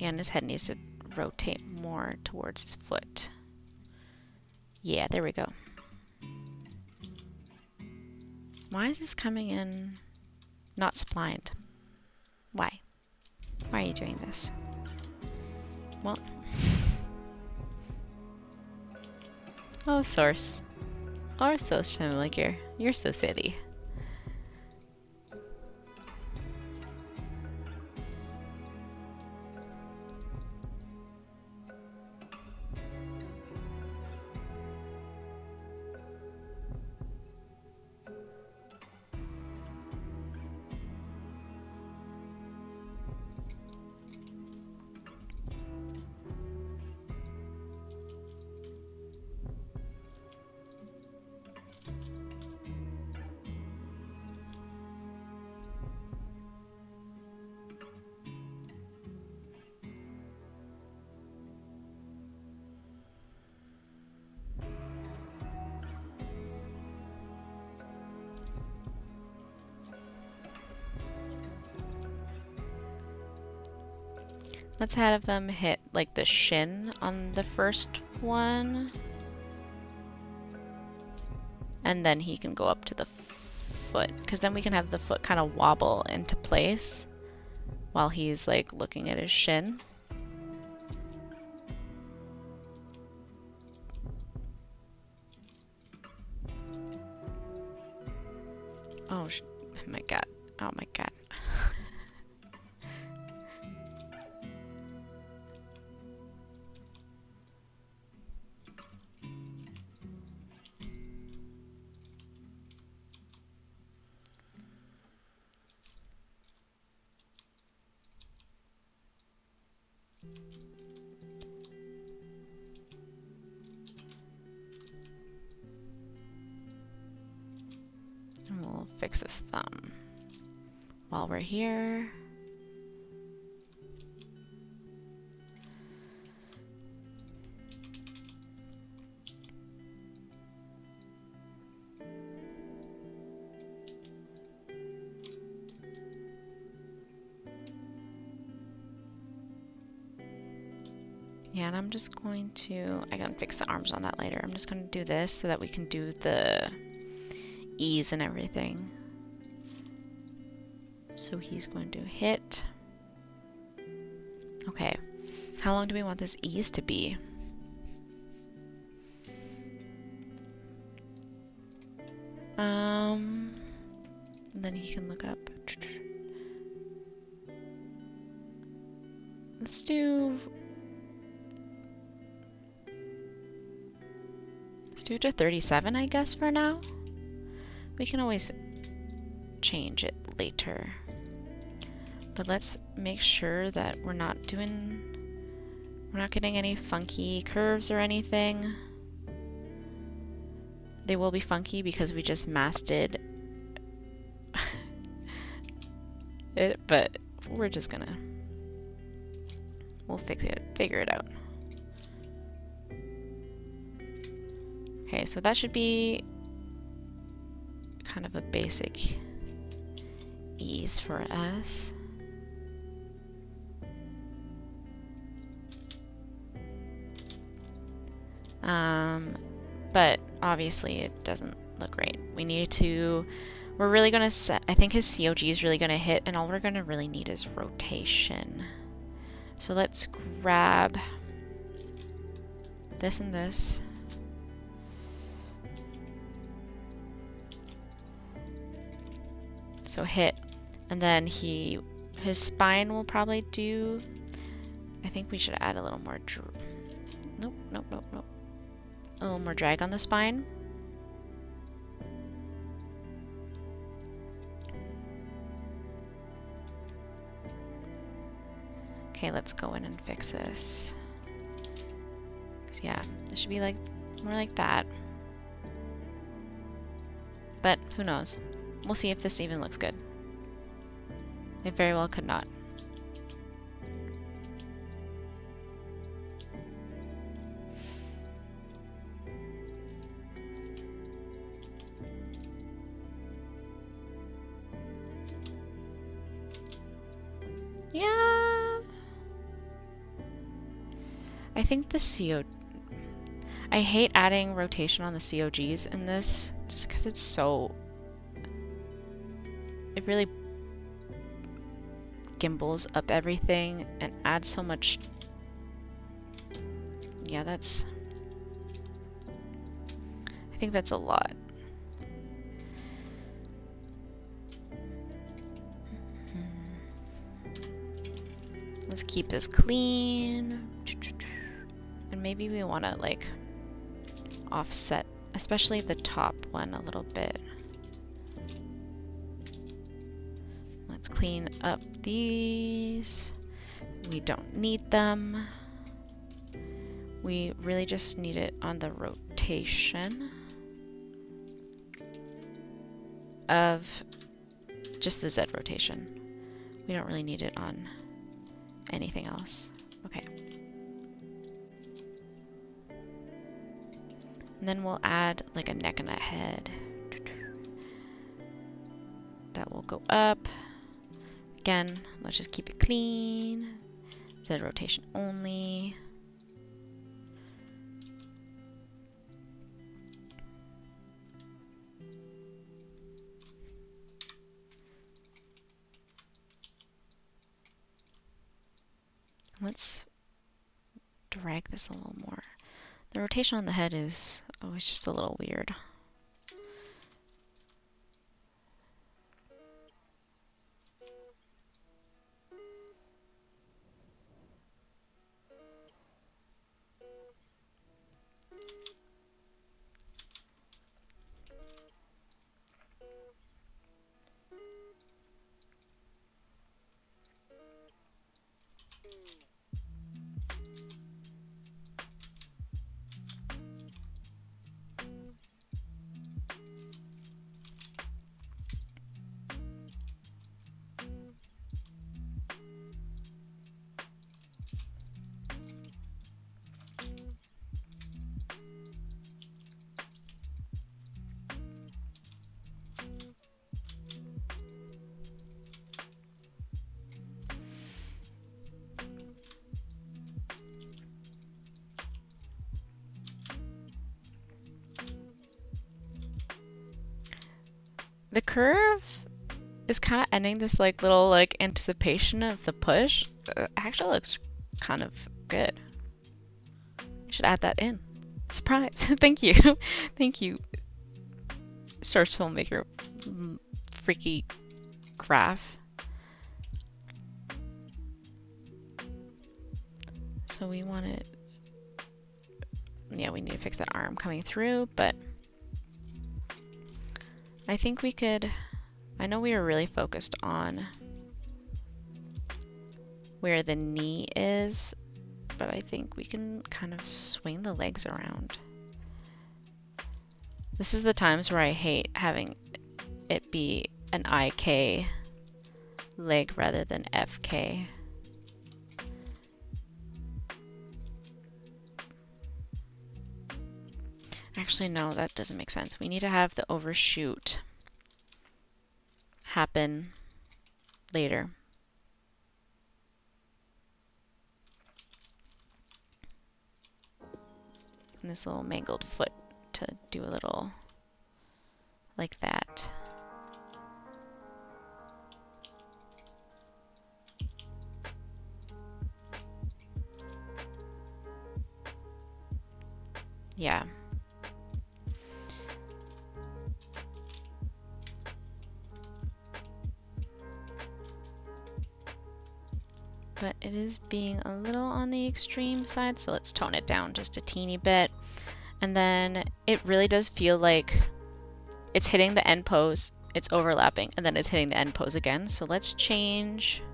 And his head needs to rotate more towards his foot. Yeah, there we go. Why is this coming in not splined? Why? Why are you doing this? Well. Oh, Source. Oh, so like you're so silly. Let's have him hit like the shin on the first one. And then he can go up to the foot, because then we can have the foot kind of wobble into place while he's like looking at his shin. Oh my god. Oh my god. And we'll fix this thumb while we're here. Yeah, and I'm just going to, I can fix the arms on that later. I'm just going to do this so that we can do the ease and everything. So he's going to hit. Okay, how long do we want this ease to be? And then he can look up. Let's do to 37, I guess, for now. We can always change it later. But let's make sure that we're not getting any funky curves or anything. They will be funky because we just masted it, but we'll figure it out. Okay, so that should be kind of a basic ease for us. But obviously it doesn't look great. We're really gonna set, I think his COG is really gonna hit, and all we're gonna really need is rotation. So let's grab this and this. So hit, and then his spine will probably do, I think we should add a little more, nope. A little more drag on the spine. Okay, let's go in and fix this. Yeah, it should be like more like that. But who knows? We'll see if this even looks good. It very well could not. Yeah. I think the I hate adding rotation on the COGs in this just because it's so... It really gimbals up everything and adds so much... Yeah, that's... I think that's a lot. Let's keep this clean. And maybe we want to like offset, especially the top one a little bit. Let's clean up these. We don't need them. We really just need it on the rotation of just the Z rotation. We don't really need it on anything else. Okay. And then we'll add like a neck and a head. That will go up. Again, let's just keep it clean. Z rotation only. Let's drag this a little more. The rotation on the head is always just a little weird. The curve is kind of ending this like little like anticipation of the push. Actually looks kind of good. I should add that in. Surprise! Thank you, thank you, Source Filmmaker, freaky graph. So we want it, yeah, we need to fix that arm coming through, but I think we could, I know we were really focused on where the knee is, but I think we can kind of swing the legs around. This is the times where I hate having it be an IK leg rather than FK. Actually, no, that doesn't make sense. We need to have the overshoot happen later. And this little mangled foot to do a little like that. Yeah. But it is being a little on the extreme side, so let's tone it down just a teeny bit. And then it really does feel like it's hitting the end pose, it's overlapping, and then it's hitting the end pose again. So let's change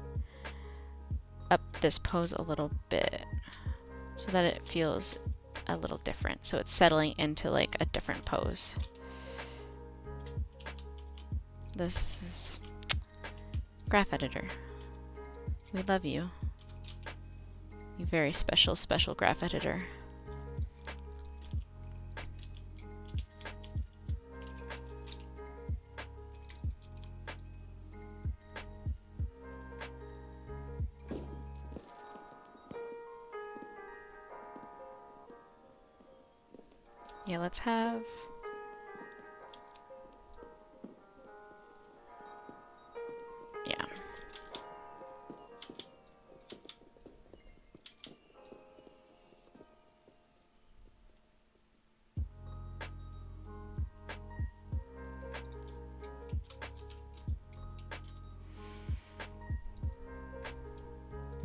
up this pose a little bit so that it feels a little different. So it's settling into like a different pose. This is Graph Editor. We love you. You very special, special Graph Editor. Yeah, let's have... Yeah.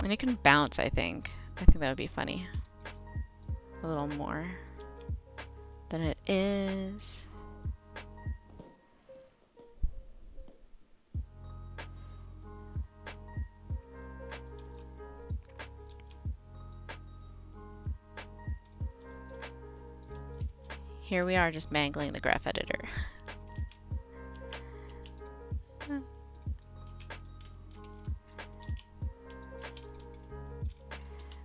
And it can bounce, I think. I think that would be funny. A little more than it is. Here we are just mangling the Graph Editor.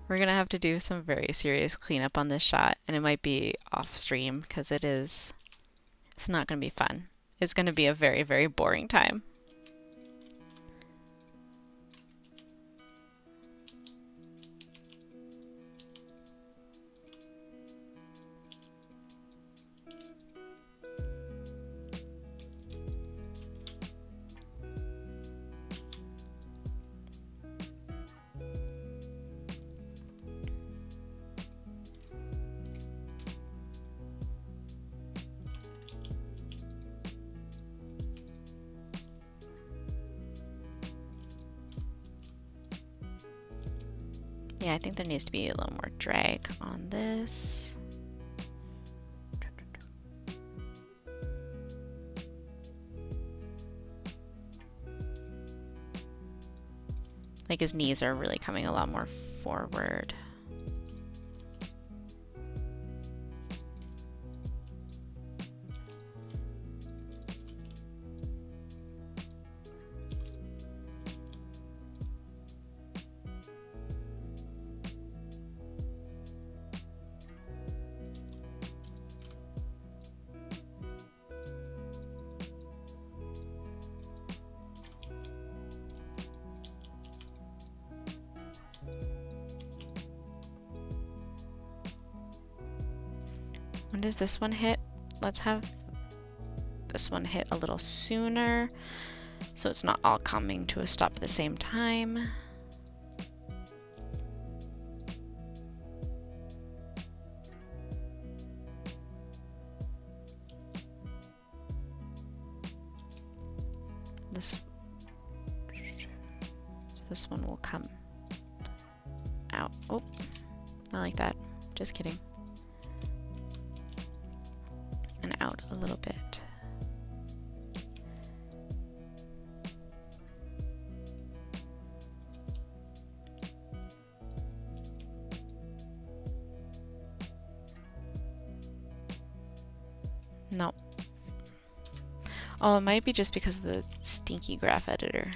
We're gonna have to do some very serious cleanup on this shot, and it might be off stream because it's not gonna be fun. It's gonna be a very, very boring time. Yeah, I think there needs to be a little more drag on this. Like his knees are really coming a lot more forward. When does this one hit? Let's have this one hit a little sooner so it's not all coming to a stop at the same time. So this one will come out. Oh, Not like that. Just kidding. And out a little bit. No. Oh, it might be just because of the stinky graph editor.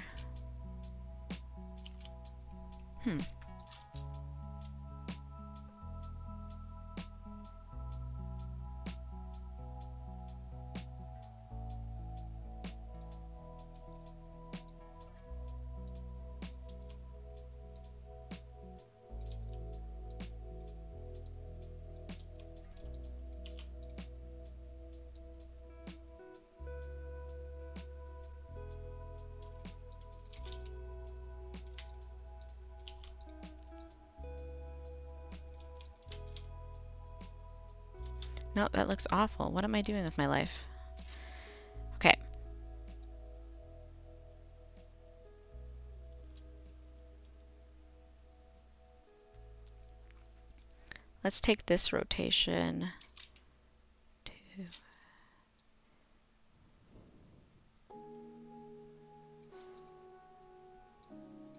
No, that looks awful. What am I doing with my life? Okay. Let's take this rotation to...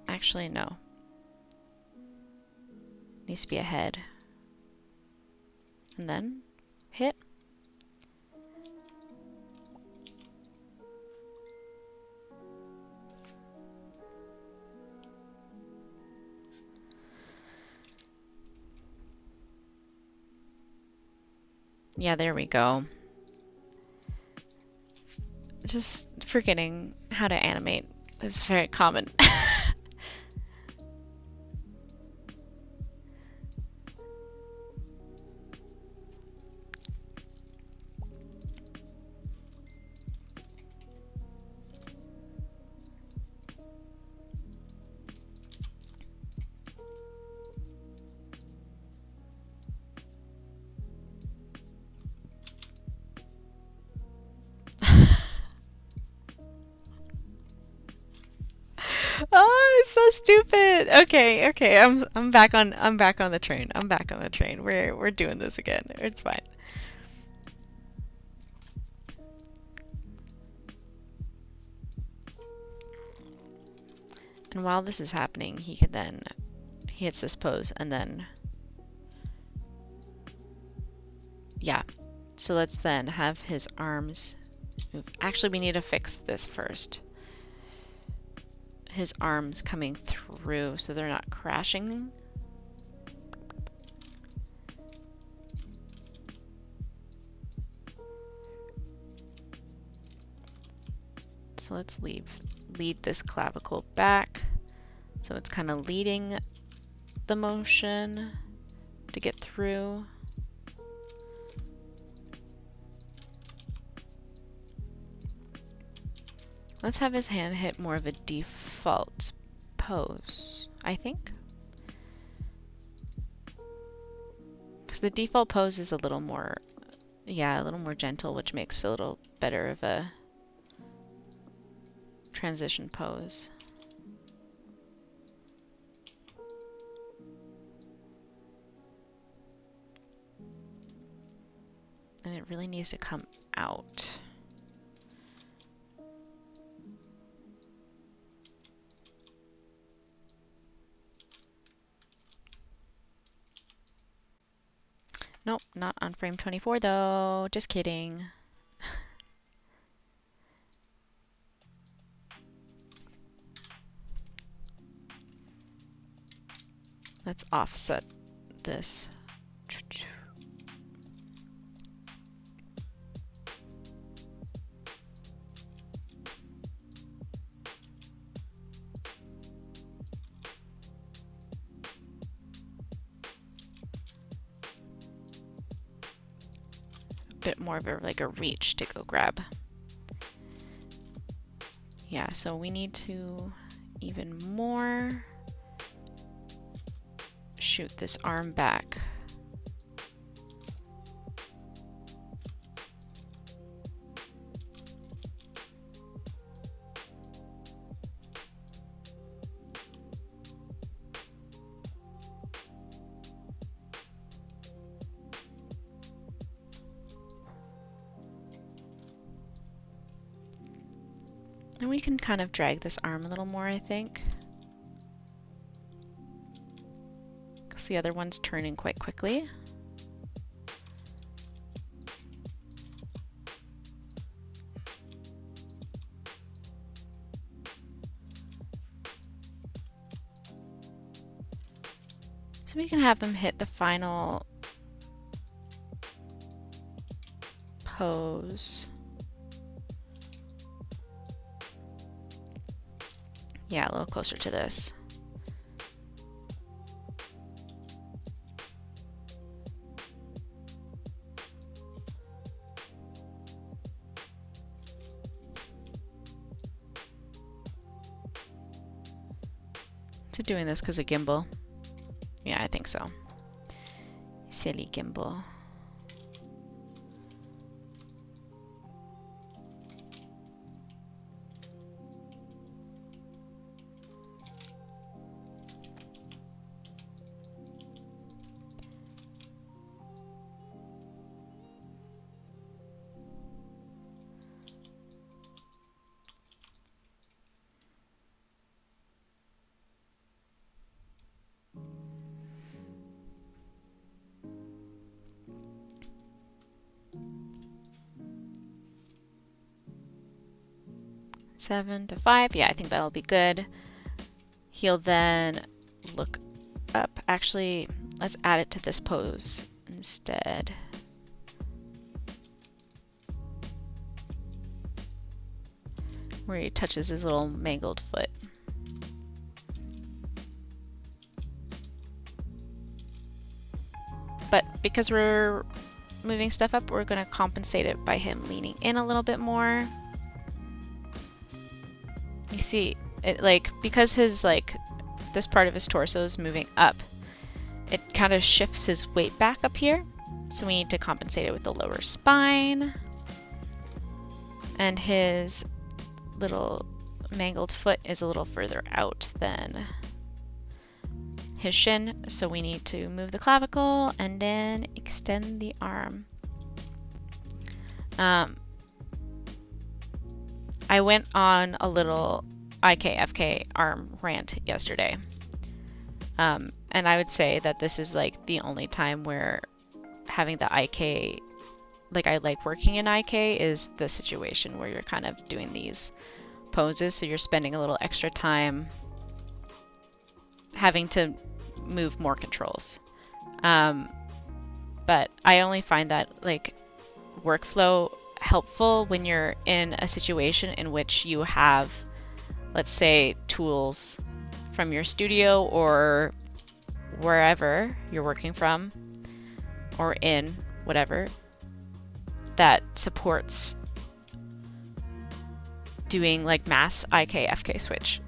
Actually, no. Needs to be ahead. And then hit. Yeah, there we go. Just forgetting how to animate is very common. Oh, it's so stupid. Okay, okay. I'm back on the train. I'm back on the train. We're doing this again. It's fine. And while this is happening, he hits this pose and then yeah. So let's then have his arms move. Actually, we need to fix this first. His arms coming through so they're not crashing. So let's lead this clavicle back. So it's kind of leading the motion to get through. Let's have his hand hit more of a default pose, I think. Because the default pose is a little more, yeah, a little more gentle, which makes a little better of a transition pose. And it really needs to come out. Nope, not on frame 24 though. Just kidding. Let's offset this. Bit more of a reach to go grab. Yeah, so we need to even more shoot this arm back. And we can kind of drag this arm a little more, I think. Because the other one's turning quite quickly. So we can have him hit the final pose. Yeah, a little closer to this. Is it doing this because of gimbal? Yeah, I think so. Silly gimbal. Seven to 5. Yeah, I think that'll be good. He'll then look up. Actually, let's add it to this pose instead. Where he touches his little mangled foot. But because we're moving stuff up, we're going to compensate it by him leaning in a little bit more. You see, it like, because his like, this part of his torso is moving up, it kind of shifts his weight back up here. So we need to compensate it with the lower spine. And his little mangled foot is a little further out than his shin, so we need to move the clavicle and then extend the arm. I went on a little IKFK arm rant yesterday. And I would say that this is like the only time where having the IK, like I like working in IK, is the situation where you're kind of doing these poses, so you're spending a little extra time having to move more controls. But I only find that like workflow helpful when you're in a situation in which you have, let's say, tools from your studio or wherever you're working from, or in whatever, that supports doing like mass IK-FK switch.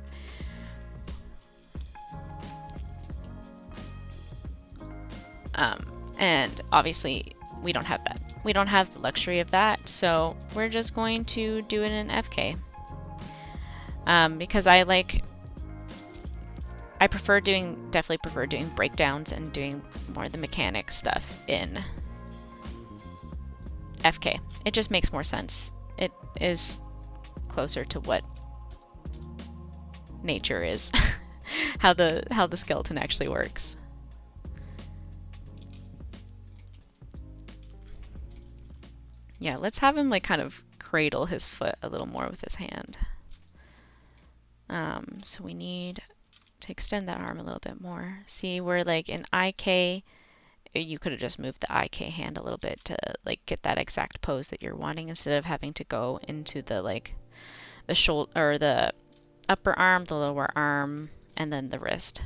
And obviously we don't have that. We don't have the luxury of that, so we're just going to do it in FK. Because definitely prefer doing breakdowns and doing more of the mechanic stuff in FK. It just makes more sense. It is closer to what nature is, how the skeleton actually works. Yeah, let's have him like kind of cradle his foot a little more with his hand. So we need to extend that arm a little bit more. See, where like in IK, you could have just moved the IK hand a little bit to like get that exact pose that you're wanting, instead of having to go into the like the shoulder or the upper arm, the lower arm, and then the wrist.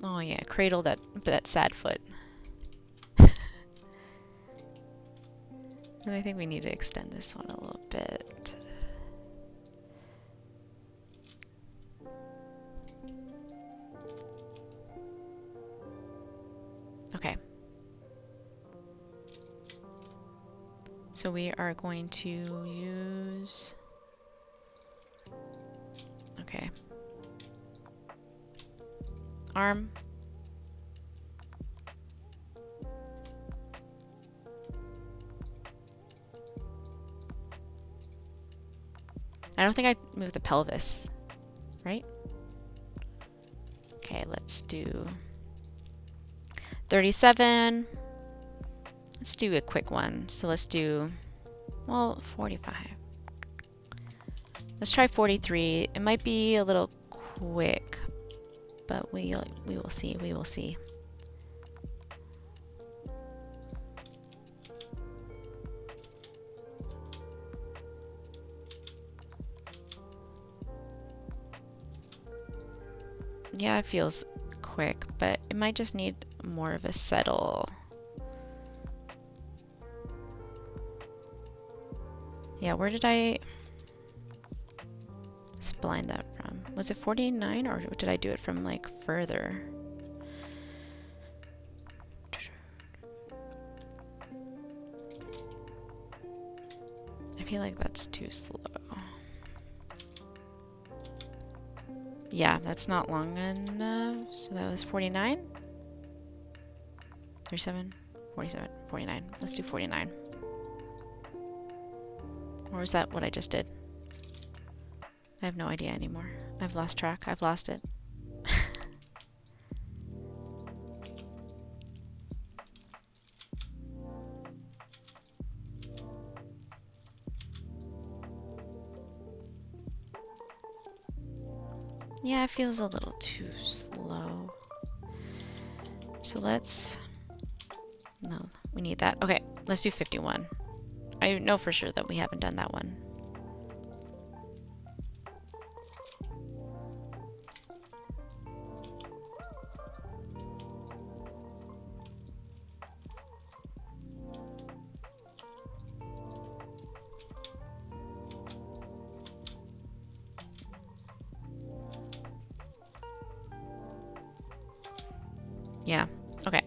Oh yeah, cradle that sad foot. And I think we need to extend this one a little bit. Okay. So we are going to use... Okay. Arm. don't think I moved the pelvis, right? Okay, let's do 37. Let's do a quick one. So let's do, well, 45. Let's try 43. It might be a little quick, but we will see. We will see. Yeah, it feels quick, but it might just need more of a settle. Yeah, where did I spline that from? Was it 49 or did I do it from like further? I feel like that's too slow. Yeah, that's not long enough. So that was 49? 37, 47, 49. Let's do 49. Or is that what I just did? I have no idea anymore. I've lost track. I've lost it. Yeah, it feels a little too slow. So let's... No, we need that. Okay, let's do 51. I know for sure that we haven't done that one. Yeah, okay.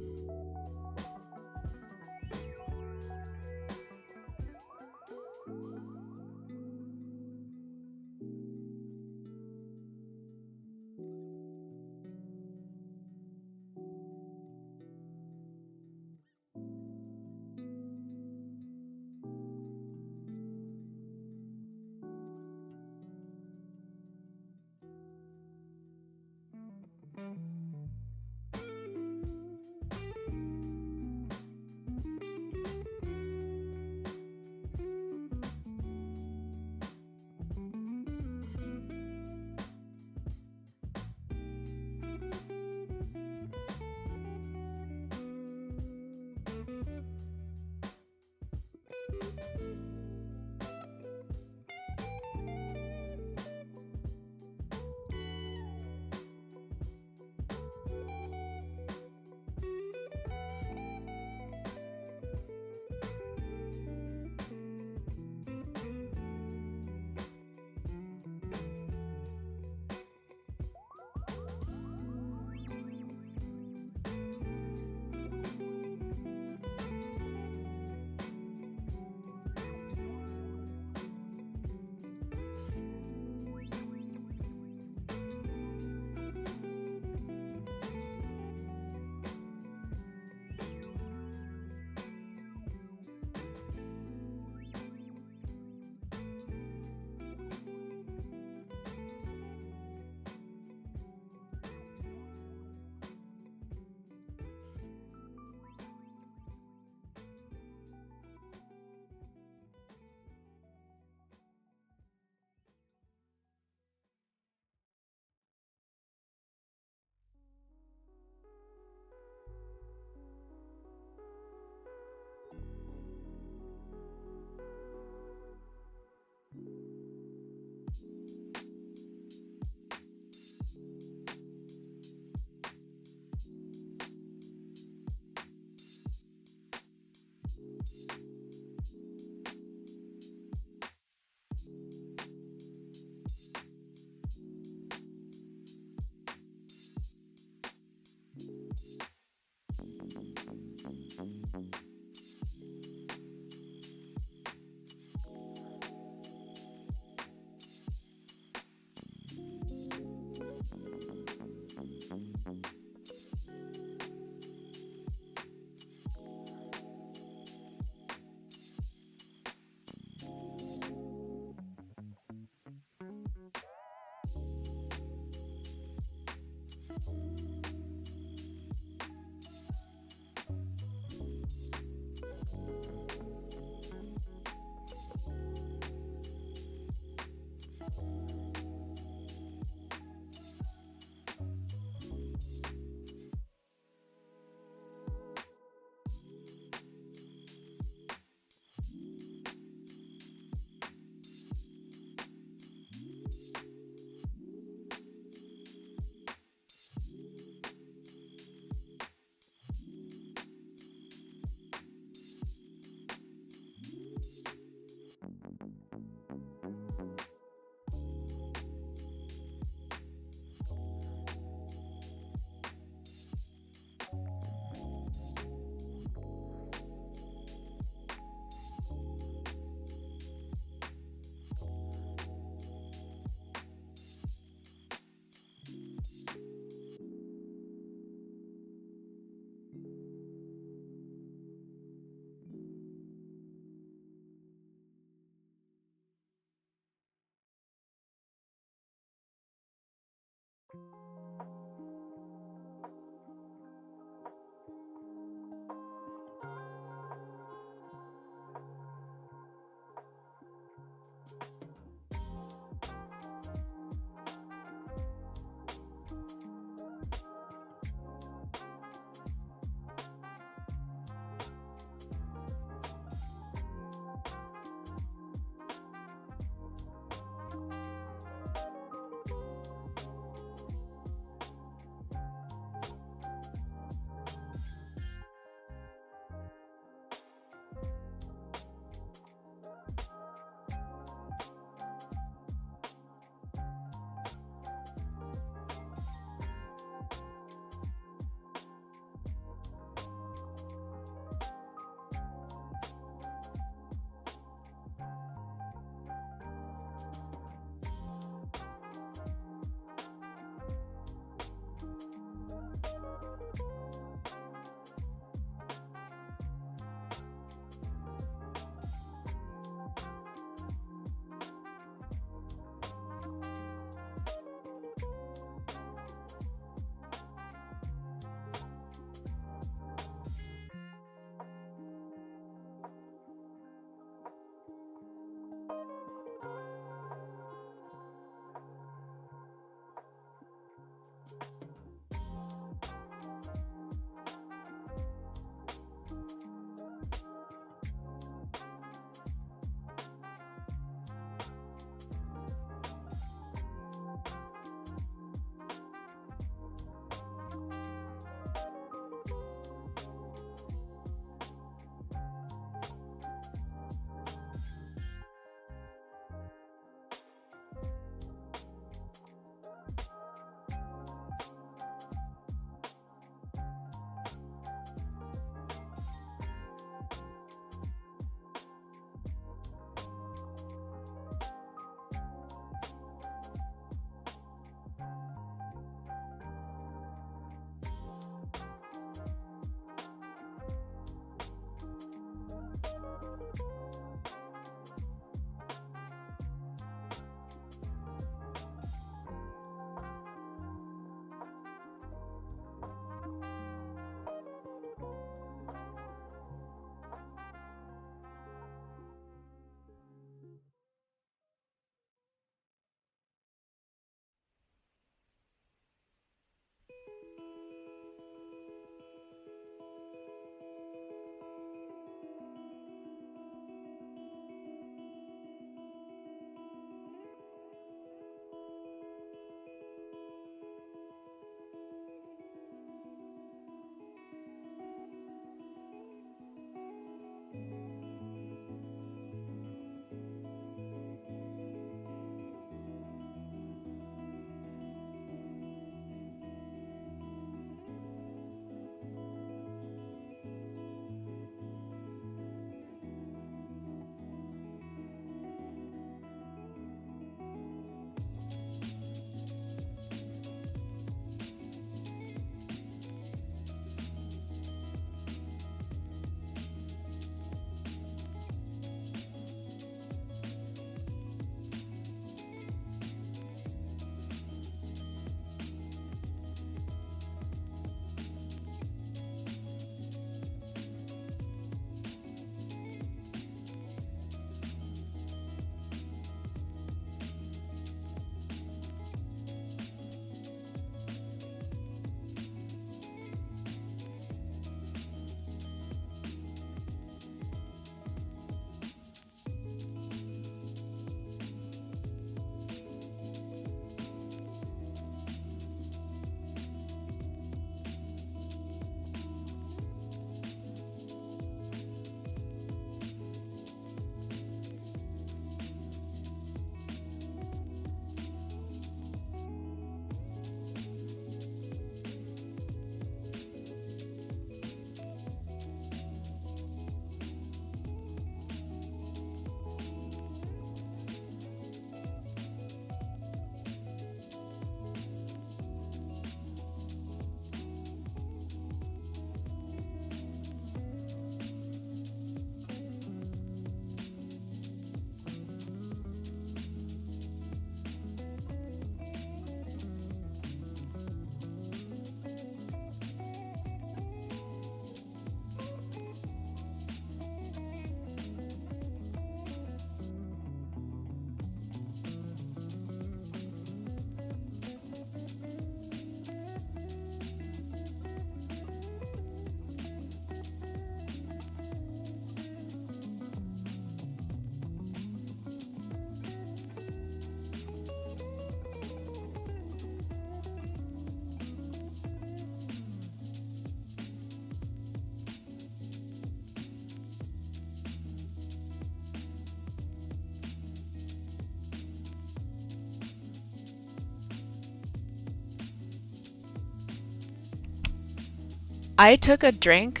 I took a drink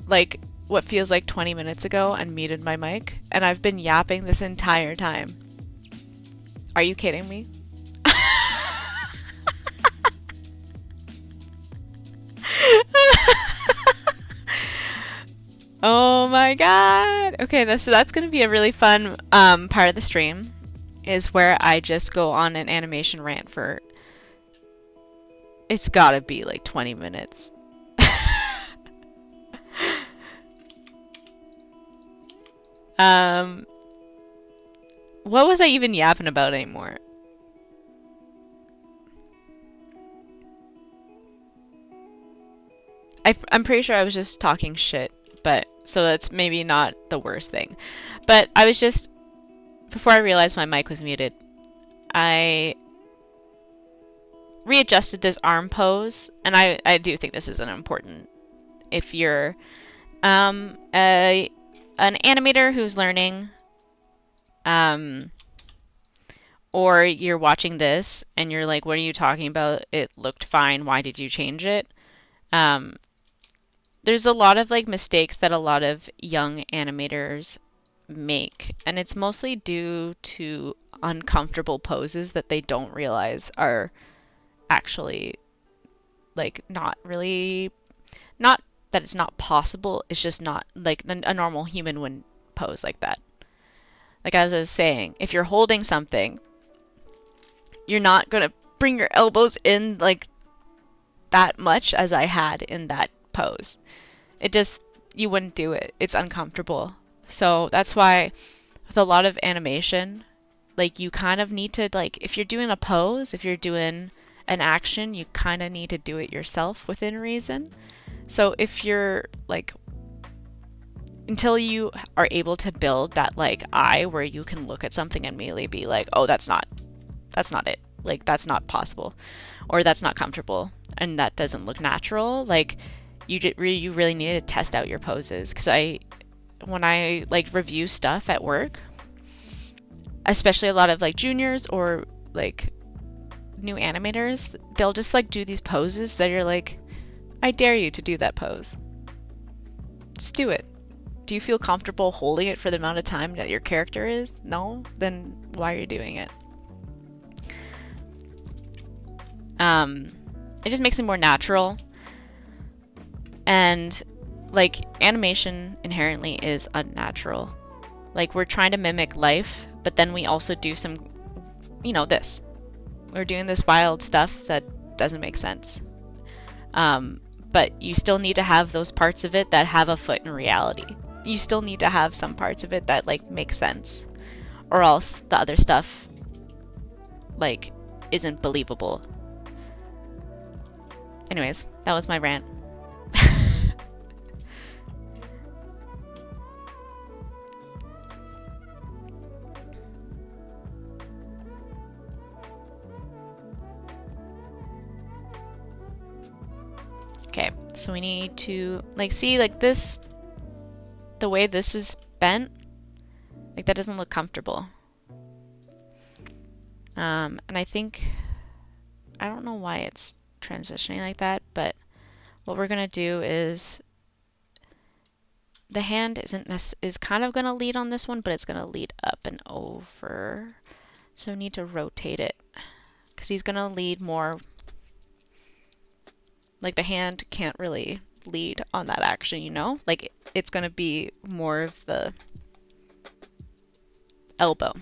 like what feels like 20 minutes ago and muted my mic, and I've been yapping this entire time. Are you kidding me? Oh my god. Okay, so that's gonna be a really fun part of the stream, is where I just go on an animation rant for, it's gotta be like 20 minutes. um, what was I even yapping about anymore? I'm pretty sure I was just talking shit, but so that's maybe not the worst thing. But I was just, before I realized my mic was muted, I readjusted this arm pose, and I do think this is an important, if you're an animator who's learning, or you're watching this and you're like, what are you talking about? It looked fine. Why did you change it? There's a lot of like mistakes that a lot of young animators make, and it's mostly due to uncomfortable poses that they don't realize are actually like not really, not that it's not possible, it's just not like a normal human wouldn't pose like that. Like as I was saying, if you're holding something, you're not gonna bring your elbows in like that much as I had in that pose. It just, you wouldn't do it. It's uncomfortable. So that's why with a lot of animation, like you kind of need to, like, if you're doing a pose, if you're doing an action, you kind of need to do it yourself within reason. So if you're like, until you are able to build that like eye where you can look at something and immediately be like, oh, that's not it. Like that's not possible, or that's not comfortable, and that doesn't look natural. Like you really need to test out your poses, because when I like review stuff at work, especially a lot of like juniors or like new animators, they'll just like do these poses that you're like, I dare you to do that pose. Just do it. Do you feel comfortable holding it for the amount of time that your character is? No? Then why are you doing it? It just makes it more natural. And like animation inherently is unnatural. Like we're trying to mimic life, but then we also do some, this. We're doing this wild stuff that doesn't make sense. But you still need to have those parts of it that have a foot in reality. You still need to have some parts of it that like make sense, or else the other stuff like isn't believable. Anyways, that was my rant. Okay, so we need to like see like this, the way this is bent, like that doesn't look comfortable. And I think, I don't know why it's transitioning like that, but what we're gonna do is the hand is kind of gonna lead on this one, but it's gonna lead up and over. So we need to rotate it, because he's gonna lead more, like the hand can't really lead on that action, like it's gonna be more of the elbow,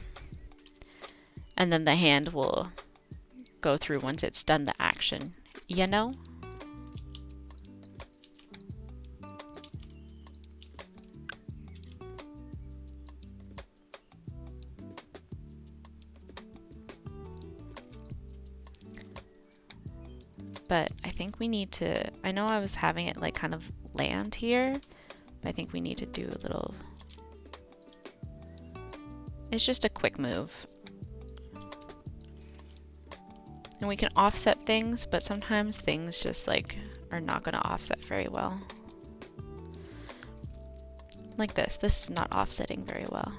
and then the hand will go through once it's done the action, But I think we need to, I know I was having it like kind of land here, but I think we need to do a little, it's just a quick move. And we can offset things, but sometimes things just like are not going to offset very well. Like this is not offsetting very well.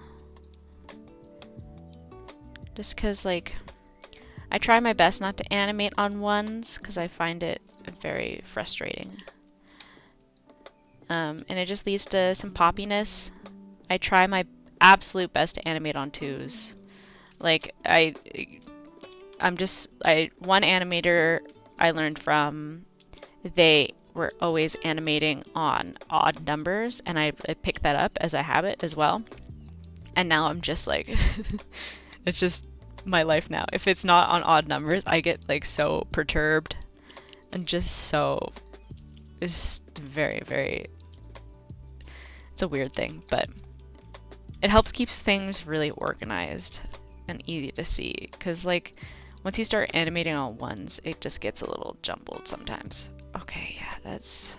Just because like, I try my best not to animate on ones because I find it very frustrating. And it just leads to some poppiness. I try my absolute best to animate on twos. Like one animator I learned from, they were always animating on odd numbers, and I picked that up as a habit as well. And now I'm just like, it's just my life now. If it's not on odd numbers, I get like so perturbed and just so, it's very, very, it's a weird thing, but it helps keep things really organized and easy to see. Because like once you start animating on ones, it just gets a little jumbled sometimes. Okay, yeah, that's...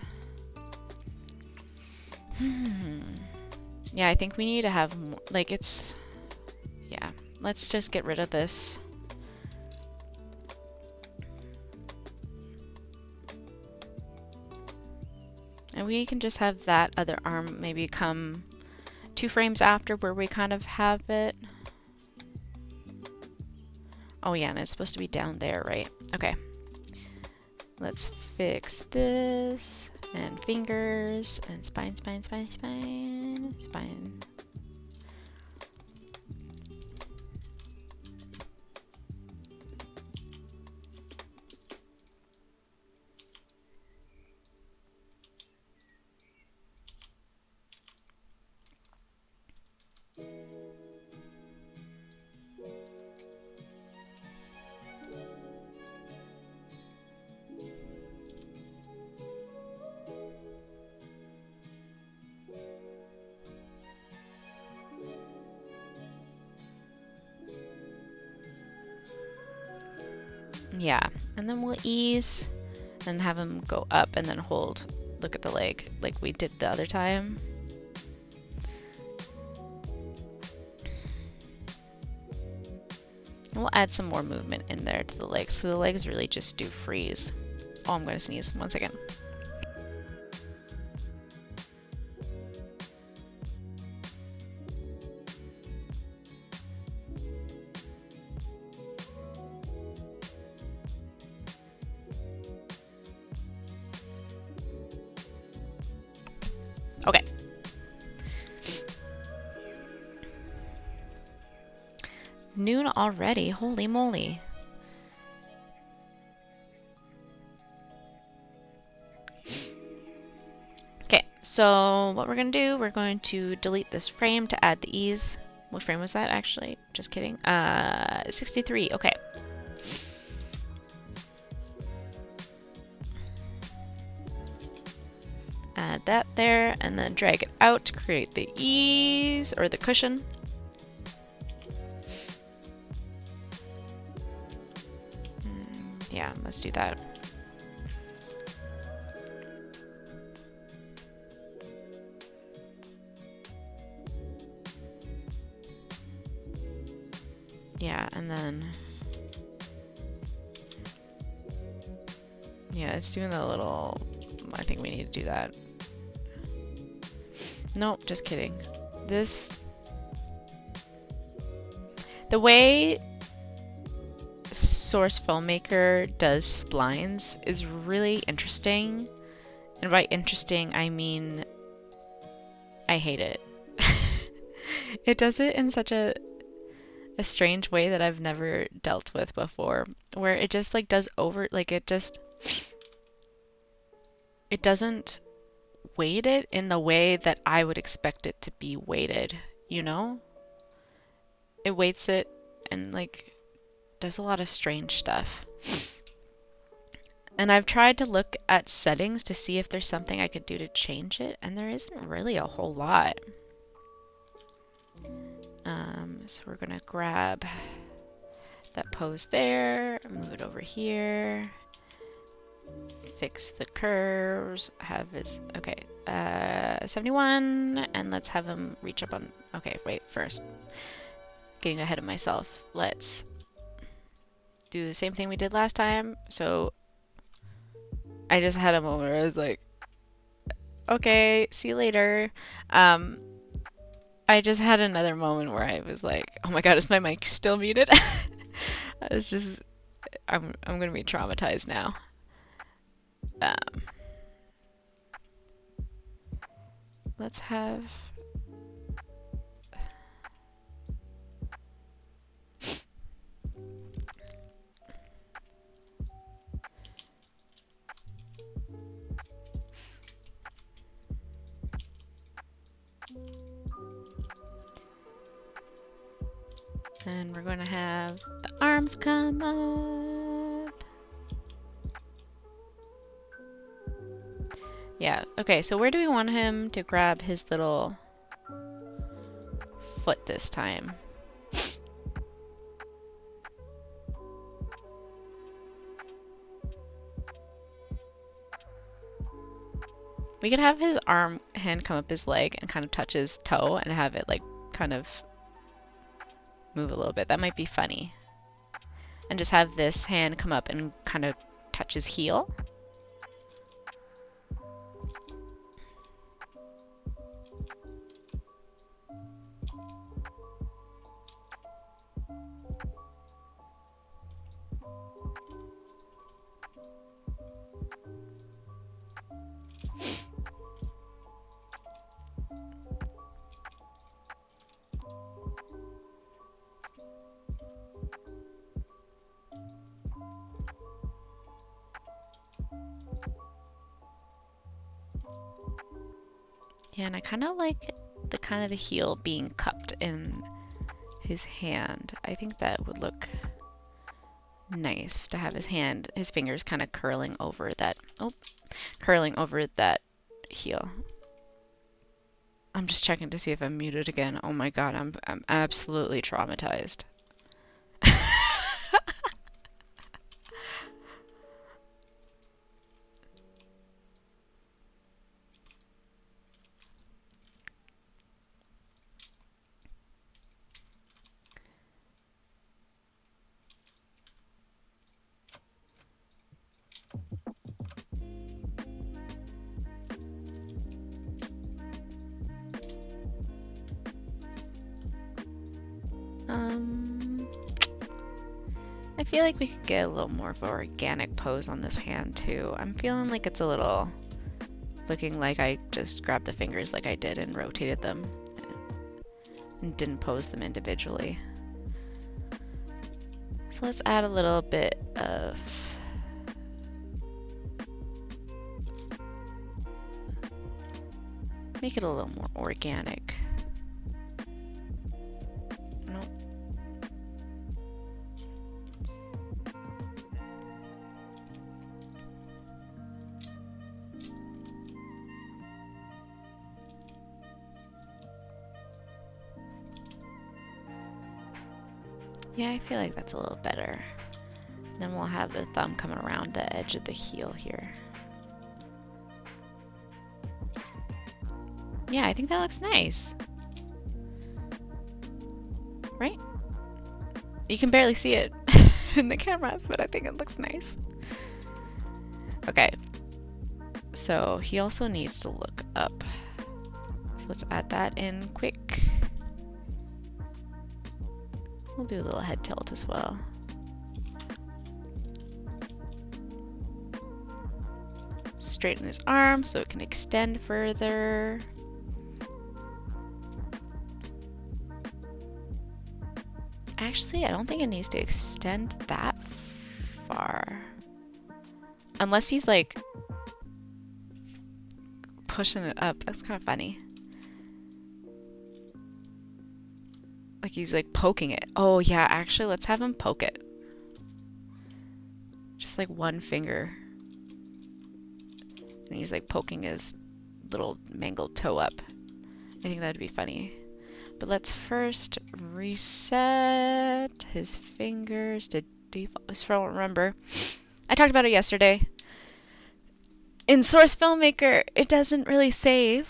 Yeah, I think we need to have more, like it's... Yeah, let's just get rid of this. And we can just have that other arm maybe come 2 frames after where we kind of have it. Oh yeah, and it's supposed to be down there, right? Okay. Let's fix this, and fingers, and spine, spine, spine, spine, spine. Yeah, and then we'll ease and have him go up and then hold. Look at the leg like we did the other time. And we'll add some more movement in there to the legs, so the legs really just do freeze. Oh, I'm gonna sneeze. 1 second. Okay. Noon already? Holy moly. Okay, so what we're going to do, we're going to delete this frame to add the ease. What frame was that actually? Just kidding. 63, okay. Add that there, and then drag it out to create the ease, or the cushion. Yeah, let's do that. Yeah, and then... Yeah, it's doing the little... I think we need to do that. Nope, just kidding. This... The way Source Filmmaker does splines is really interesting. And by interesting, I mean... I hate it. It does it in such a strange way that I've never dealt with before, where it just like does over, like it doesn't weight it in the way that I would expect it to be weighted, you know? It weights it and like does a lot of strange stuff. And I've tried to look at settings to see if there's something I could do to change it, and there isn't really a whole lot. So we're gonna grab that pose there, move it over here, fix the curves, have his, okay, 71, and let's have him reach up on, okay, wait, first, getting ahead of myself, let's do the same thing we did last time. So I just had a moment where I was like, okay, see you later. I just had another moment where I was like, oh my god, is my mic still muted? I was just, I'm gonna be traumatized now. let's have... And we're going to have the arms come up. Yeah, okay, so where do we want him to grab his little foot this time? We could have his hand come up his leg and kind of touch his toe and have it like kind of move a little bit. That might be funny. And just have this hand come up and kind of touch his heel. Yeah, and I kind of like the heel being cupped in his hand. I think that would look nice to have his fingers kind of curling over that heel. I'm just checking to see if I'm muted again. Oh my god, I'm absolutely traumatized. I feel like we could get a little more of an organic pose on this hand too. I'm feeling like it's a little looking like I just grabbed the fingers like I did and rotated them and didn't pose them individually. So let's add a little bit of make it a little more organic. Nope. Yeah, I feel like that's a little better. Then we'll have the thumb coming around the edge of the heel here. Yeah, I think that looks nice. Right? You can barely see it in the cameras, but I think it looks nice. Okay. So he also needs to look up. So let's add that in quick. We'll do a little head tilt as well. Straighten his arm so it can extend further. Actually, I don't think it needs to extend that far. Unless he's like pushing it up. That's kind of funny. Like he's like poking it. Oh yeah, actually let's have him poke it. Just like one finger. And he's like poking his little mangled toe up. I think that'd be funny. But let's first reset his fingers to default. So remember, I talked about it yesterday. In Source Filmmaker, it doesn't really save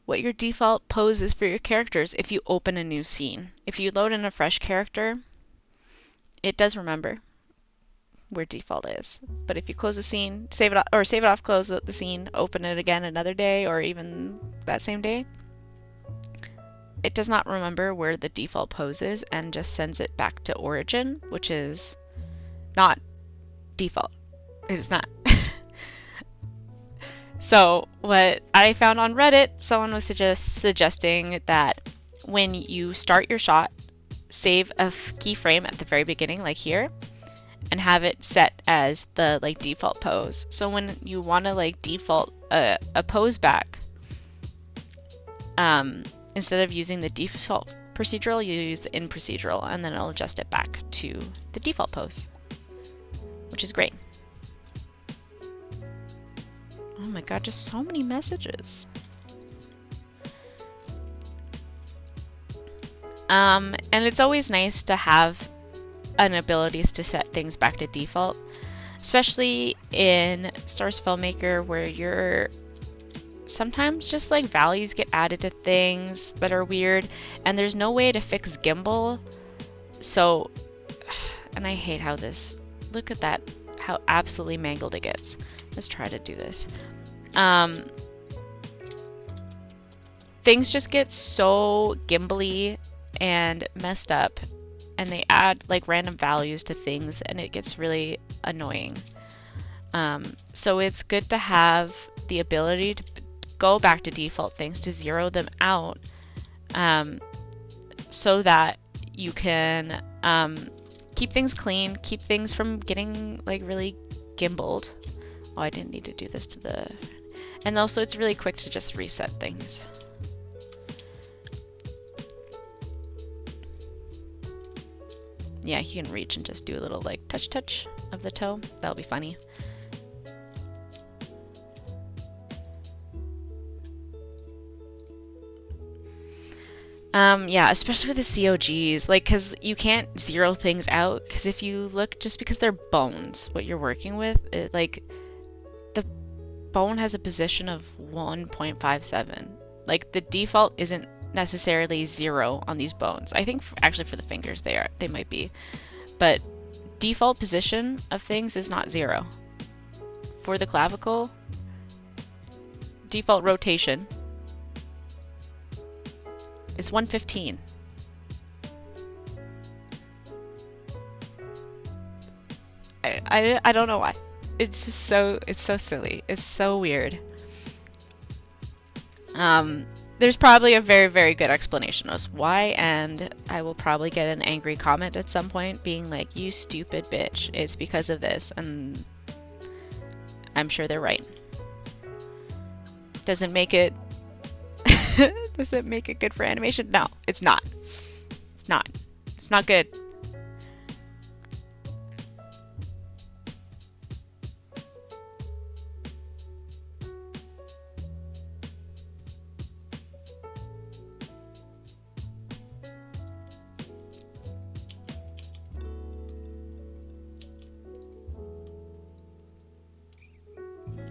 what your default pose is for your characters if you open a new scene. If you load in a fresh character, it does remember where default is. But if you close the scene, save it off, close the scene, open it again another day or even that same day, it does not remember where the default pose is and just sends it back to origin, which is not default. It is not. So what I found on Reddit, someone was suggesting that when you start your shot, save a keyframe at the very beginning, like here, and have it set as the like default pose. So when you want to like default a pose back, instead of using the default procedural, you use the in procedural, and then it'll adjust it back to the default pose, which is great. Oh my god, just so many messages. And it's always nice to have an ability to set things back to default, especially in Source Filmmaker, where you're sometimes just like values get added to things that are weird, and there's no way to fix gimbal. So, and I hate how this, look at that, how absolutely mangled it gets. Let's try to do this. Things just get so gimbally and messed up, and they add like random values to things, and it gets really annoying. So it's good to have the ability to go back to default things, to zero them out, so that you can keep things clean, keep things from getting like really gimbaled. Oh, I didn't need to do this to the... And also it's really quick to just reset things. Yeah, you can reach and just do a little like touch of the toe. That'll be funny. Yeah, especially with the COGs, like, cause you can't zero things out, cause if you look, just because they're bones, what you're working with, like, the bone has a position of 1.57. Like, the default isn't necessarily 0 on these bones. I think actually for the fingers they might be, but default position of things is not 0. For the clavicle, default rotation is 115. I don't know why. It's just so silly. It's so weird. There's probably a very, very good explanation as why, and I will probably get an angry comment at some point being like, you stupid bitch, it's because of this, and I'm sure they're right. Doesn't make it does it make it good for animation? No, it's not. It's not. It's not good.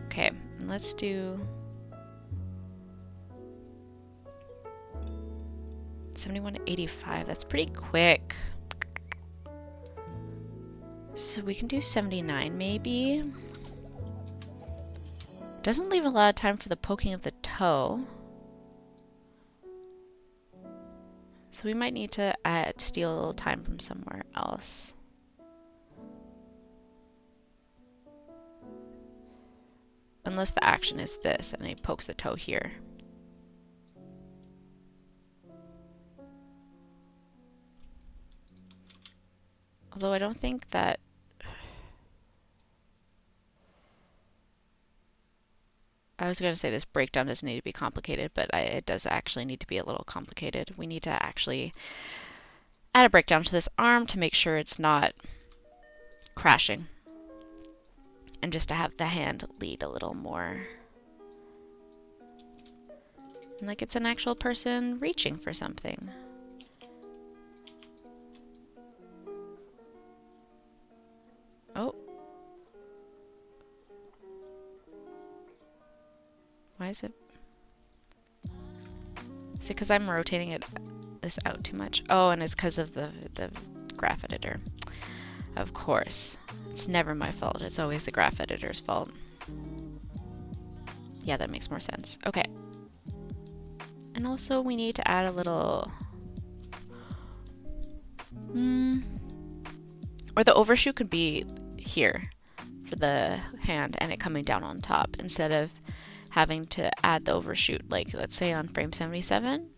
Okay, let's do 71 to 85. That's pretty quick. So we can do 79 maybe. Doesn't leave a lot of time for the poking of the toe. So we might need to steal a little time from somewhere else. Unless the action is this and he pokes the toe here. Although I don't think that... I was going to say this breakdown doesn't need to be complicated, but it does actually need to be a little complicated. We need to actually add a breakdown to this arm to make sure it's not crashing. And just to have the hand lead a little more. Like it's an actual person reaching for something. Oh. Why is it? Is it because I'm rotating this out too much? Oh, and it's because of the graph editor. Of course. It's never my fault. It's always the graph editor's fault. Yeah, that makes more sense. Okay. And also we need to add a little... Or the overshoot could be here for the hand and it coming down on top instead of having to add the overshoot, like let's say on frame 77,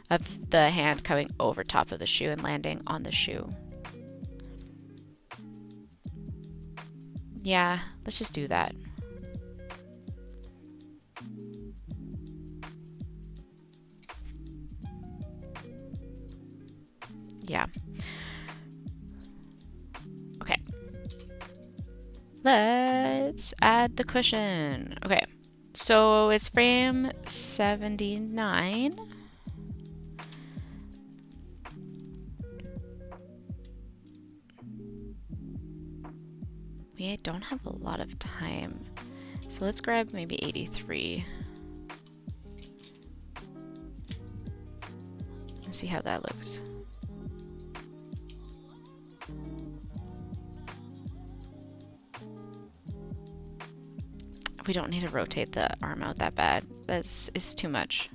of the hand coming over top of the shoe and landing on the shoe. Yeah, let's just do that. Yeah. Okay. Let's add the cushion. Okay. So it's frame 79. We don't have a lot of time. So let's grab maybe 83. And see how that looks. We don't need to rotate the arm out that bad. This is too much.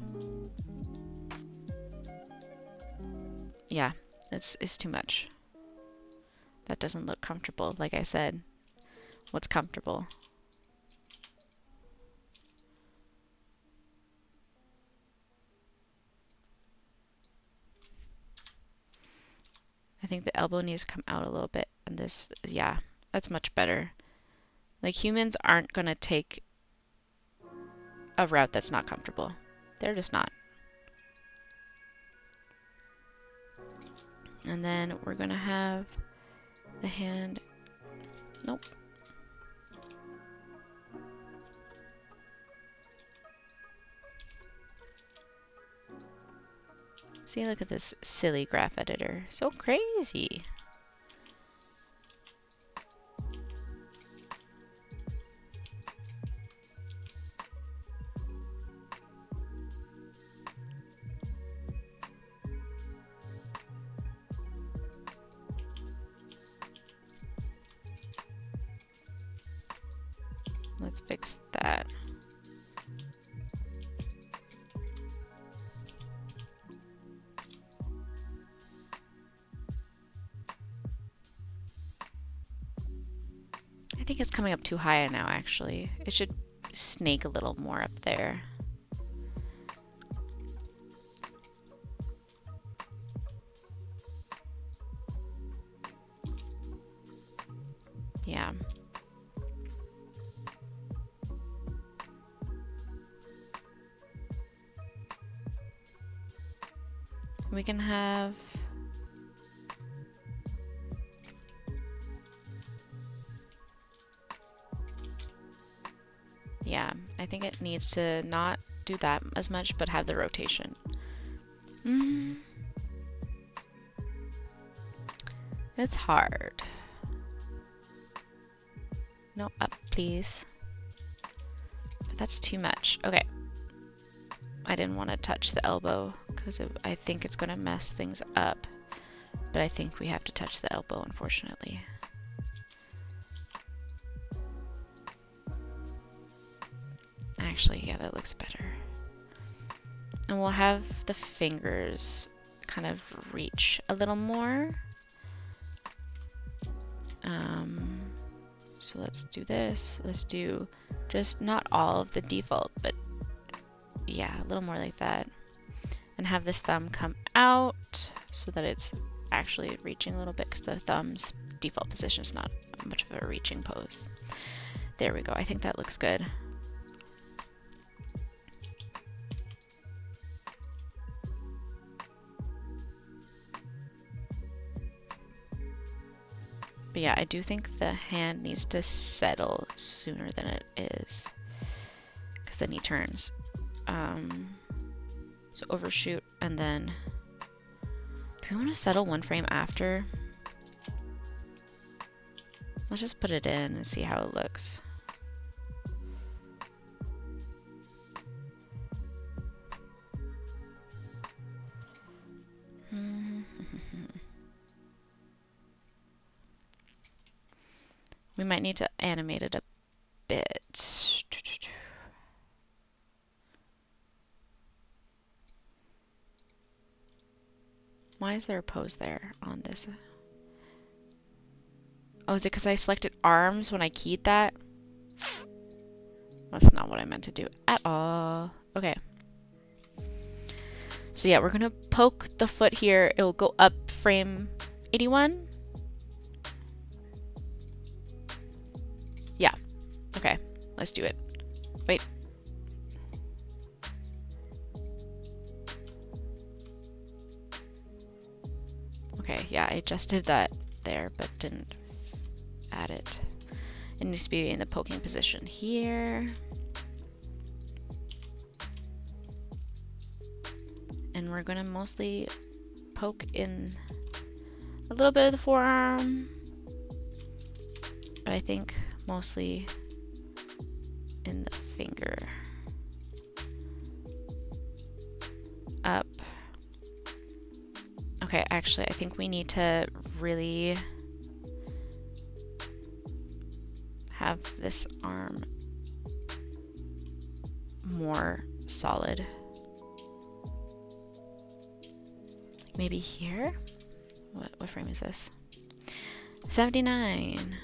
Yeah, it's too much. That doesn't look comfortable, like I said. What's comfortable? I think the elbow needs to come out a little bit, and this, yeah, that's much better. Like, humans aren't gonna take a route that's not comfortable. They're just not. And then we're gonna have the hand, nope. See, look at this silly graph editor. So crazy. Let's fix that. I think it's coming up too high now, actually. It should snake a little more up there. Yeah. We can have... Yeah, I think it needs to not do that as much, but have the rotation. It's hard. No, up, please. That's too much. Okay. I didn't want to touch the elbow because I think it's going to mess things up. But I think we have to touch the elbow, unfortunately. Actually, yeah, that looks better. And we'll have the fingers kind of reach a little more. So let's do this. Let's do just not all of the default, but yeah, a little more like that. And have this thumb come out so that it's actually reaching a little bit, because the thumb's default position is not much of a reaching pose. There we go. I think that looks good. But yeah, I do think the hand needs to settle sooner than it is, because then he turns. So overshoot, and then do we want to settle one frame after? Let's just put it in and see how it looks. We might need to animate it a bit. Why is there a pose there on this? Oh, is it because I selected arms when I keyed that? That's not what I meant to do at all. Okay. So yeah, we're gonna poke the foot here. It will go up frame 81. Yeah. Okay. Let's do it. Wait. Okay, yeah, I just did that there, but didn't add it. It needs to be in the poking position here. And we're gonna mostly poke in a little bit of the forearm, but I think mostly in the finger. Up. Okay, actually, I think we need to really have this arm more solid. Maybe here? What frame is this? 79.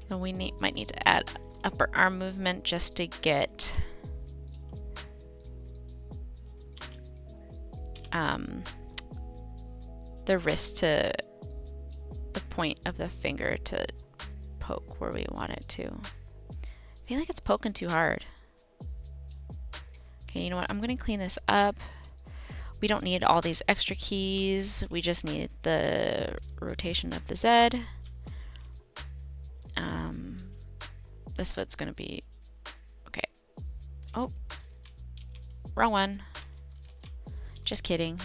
So we might need to add upper arm movement just to get the wrist to the point of the finger to poke where we want it to. I feel like it's poking too hard. Okay, you know what? I'm going to clean this up. We don't need all these extra keys. We just need the rotation of the Z. This foot's going to be... Okay. Oh. Wrong one. Just kidding.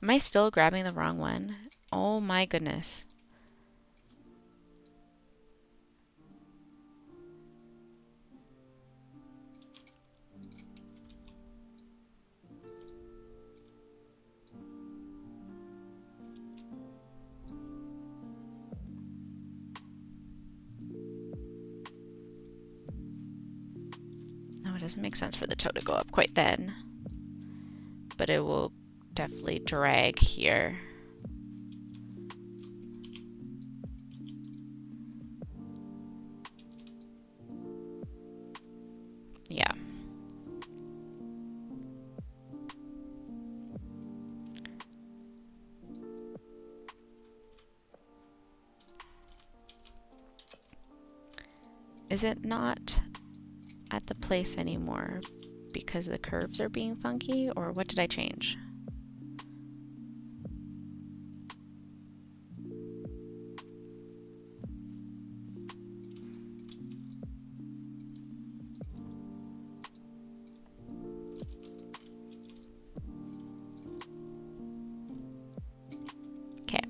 Am I still grabbing the wrong one? Oh my goodness. No, it doesn't make sense for the toe to go up quite then. But it will definitely drag here. Yeah. Is it not at the place anymore because the curves are being funky, or what did I change? Okay.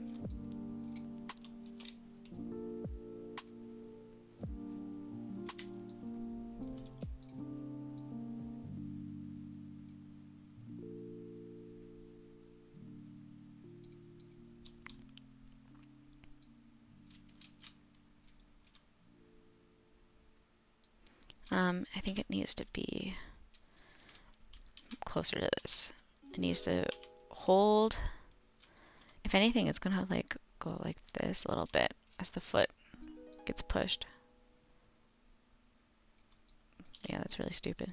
I think it needs to be closer to this. It needs to hold. If anything, it's gonna like go like this a little bit as the foot gets pushed. Yeah, that's really stupid.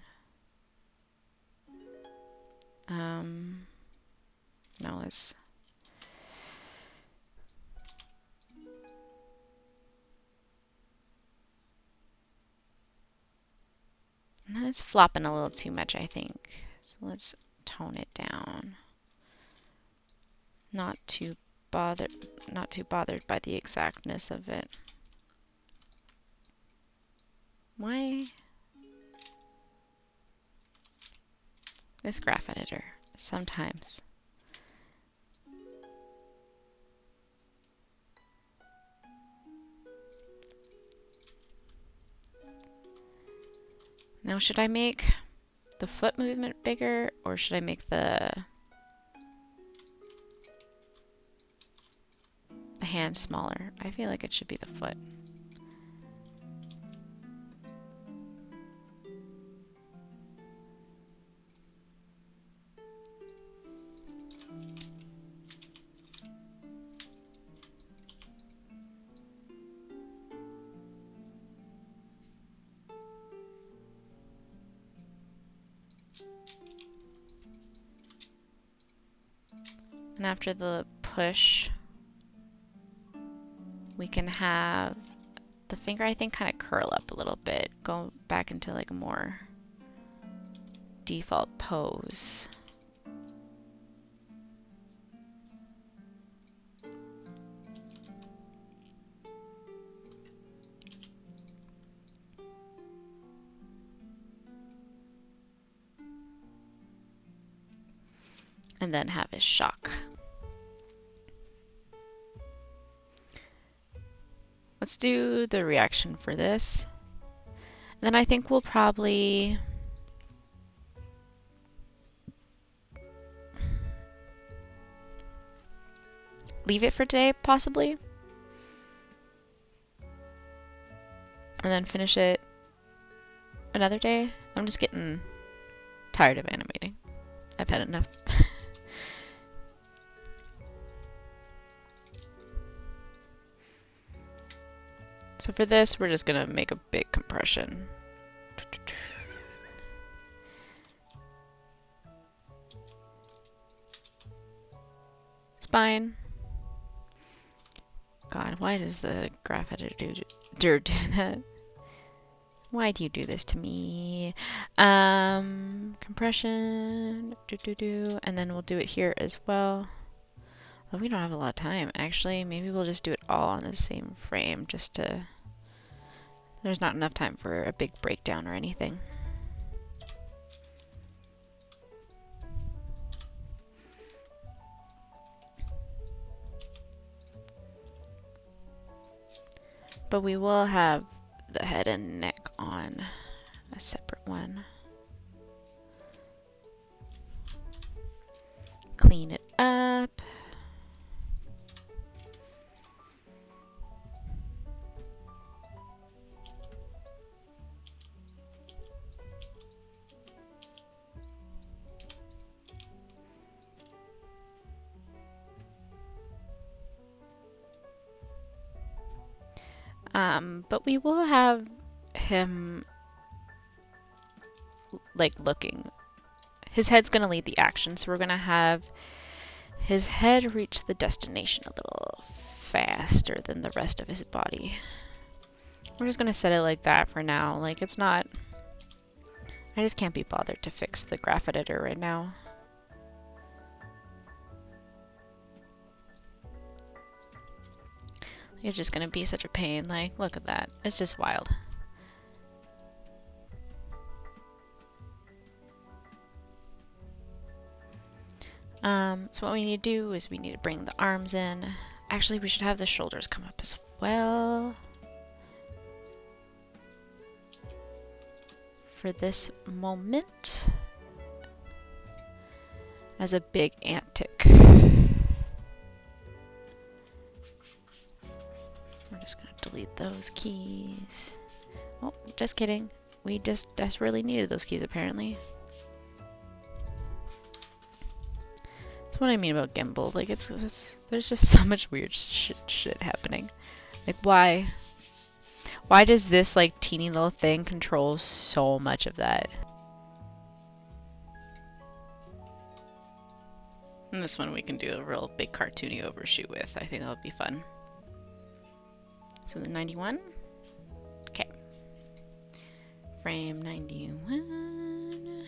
No, let's... And then it's flopping a little too much, I think. So let's tone it down. Not too bothered by the exactness of it. Why? This graph editor, sometimes. Now, should I make the foot movement bigger, or should I make the hand smaller? I feel like it should be the foot. And after the push, we can have the finger, I think, kind of curl up a little bit, go back into like a more default pose. And then have his shock. Let's do the reaction for this. And then I think we'll probably leave it for today, possibly. And then finish it another day. I'm just getting tired of animating. I've had enough. So for this, we're just gonna make a big compression. Spine. God, why does the graph editor do that? Why do you do this to me? Compression, and then we'll do it here as well. Well, we don't have a lot of time, actually. Maybe we'll just do it all on the same frame, just to... There's not enough time for a big breakdown or anything. But we will have the head and neck on a separate one. Clean it up. But we will have him like looking. His head's gonna lead the action, so we're gonna have his head reach the destination a little faster than the rest of his body. We're just gonna set it like that for now. Like, it's not... I just can't be bothered to fix the graph editor right now. It's just gonna be such a pain. Like, look at that. It's just wild. So what we need to do is we need to bring the arms in. Actually, we should have the shoulders come up as well. For this moment. As a big antic. We're just gonna delete those keys. Oh, just kidding. We just desperately needed those keys apparently. That's what I mean about gimbal. Like, it's there's just so much weird shit happening. Like, why does this like teeny little thing control so much of that? And this one we can do a real big cartoony overshoot with. I think that'll be fun. So the 91. Okay. Frame 91.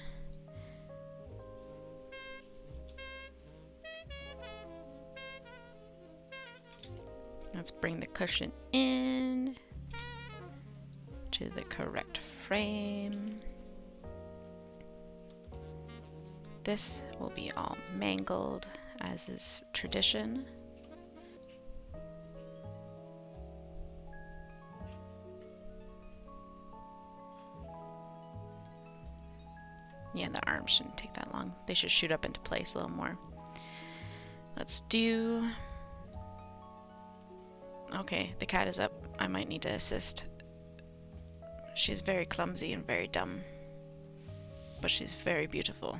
Let's bring the cushion in to the correct frame. This will be all mangled, as is tradition. Yeah, the arms shouldn't take that long. They should shoot up into place a little more. Let's do... Okay, the cat is up. I might need to assist. She's very clumsy and very dumb. But she's very beautiful.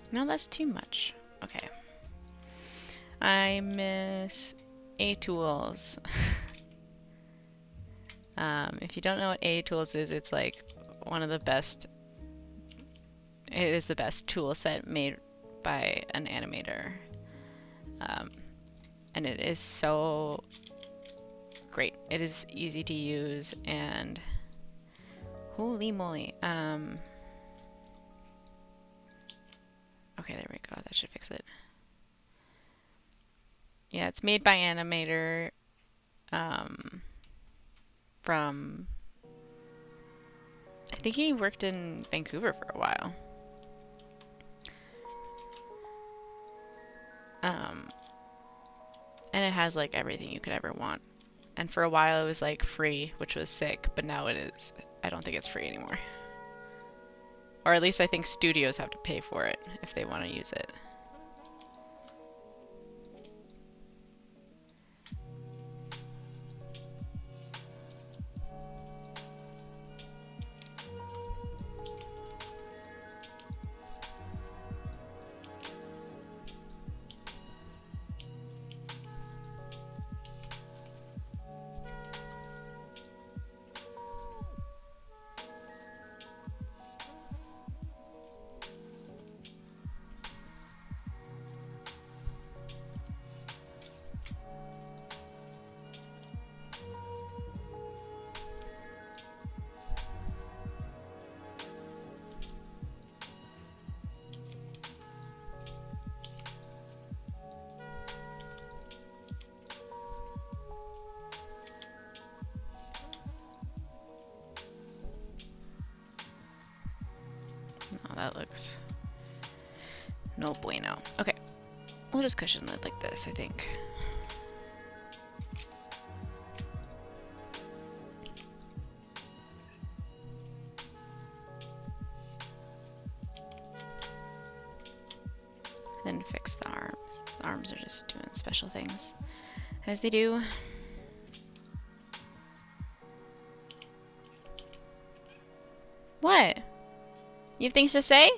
No, that's too much. Okay. I miss A-tools. If you don't know what A-tools is, it's like one of the best. It is the best tool set made by an animator. And it is so great. It is easy to use and holy moly. Okay, there we go. That should fix it. Yeah, it's made by Animator from... I think he worked in Vancouver for a while. And it has like everything you could ever want. And for a while it was like free, which was sick, but now it is... I don't think it's free anymore. Or at least I think studios have to pay for it if they want to use it. Oh, that looks no bueno. Okay, we'll just cushion lid like this, I think. Then fix the arms. The arms are just doing special things, as they do. What? You have things to say?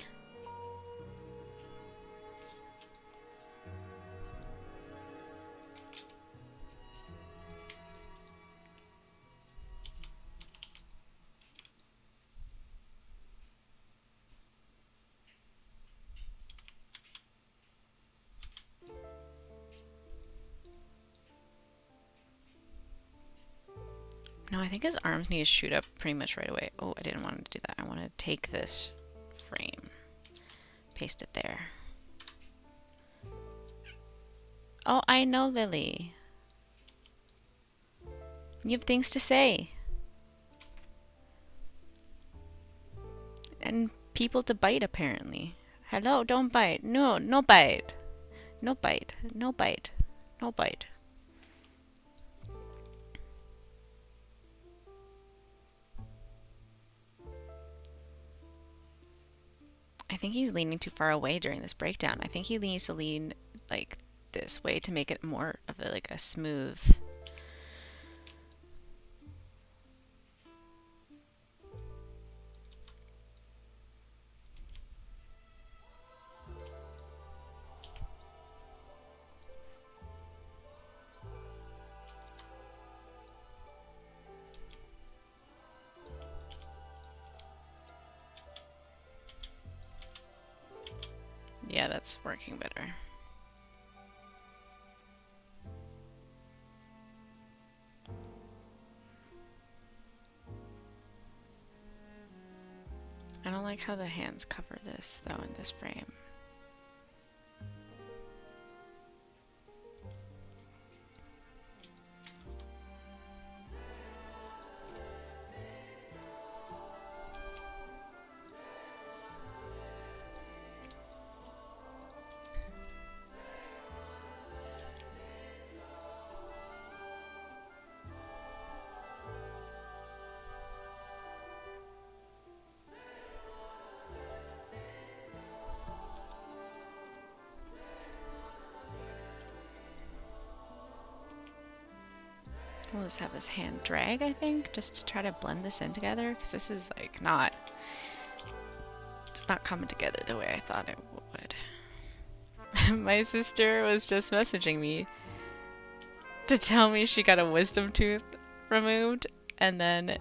No, I think his arms need to shoot up pretty much right away. Oh, I didn't want to do that. I want to take this frame, paste it there. Oh, I know, Lily. You have things to say. And people to bite, apparently. Hello, don't bite. No, no bite. No bite. No bite. No bite. I think he's leaning too far away during this breakdown. I think he needs to lean like this way to make it more of a, like a smooth. Yeah, that's working better. I don't like how the hands cover this, though, in this frame. We'll just have this hand drag, I think, just to try to blend this in together, because this is like not, it's not coming together the way I thought it would. My sister was just messaging me to tell me she got a wisdom tooth removed, and then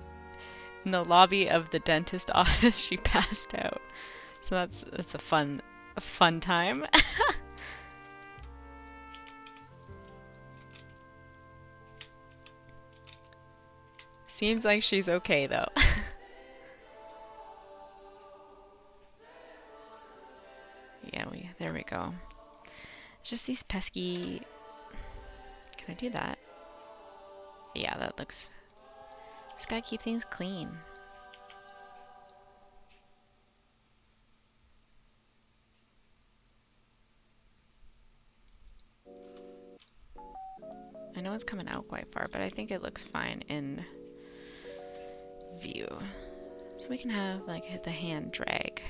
in the lobby of the dentist office she passed out. So that's a fun time. Seems like she's okay though. Yeah, there we go. It's just these pesky. Can I do that? Yeah, that looks. Just gotta keep things clean. I know it's coming out quite far, but I think it looks fine in view. So we can have like the hand drag.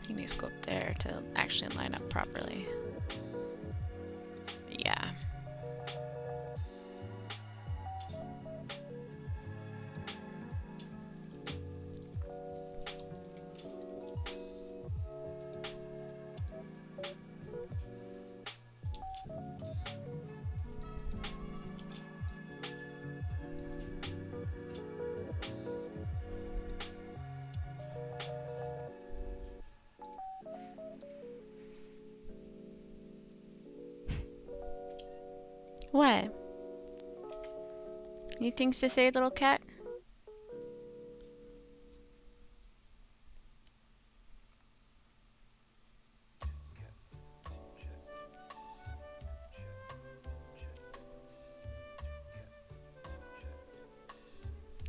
He needs to go up there to actually line up properly. Yeah. What? Any things to say, little cat?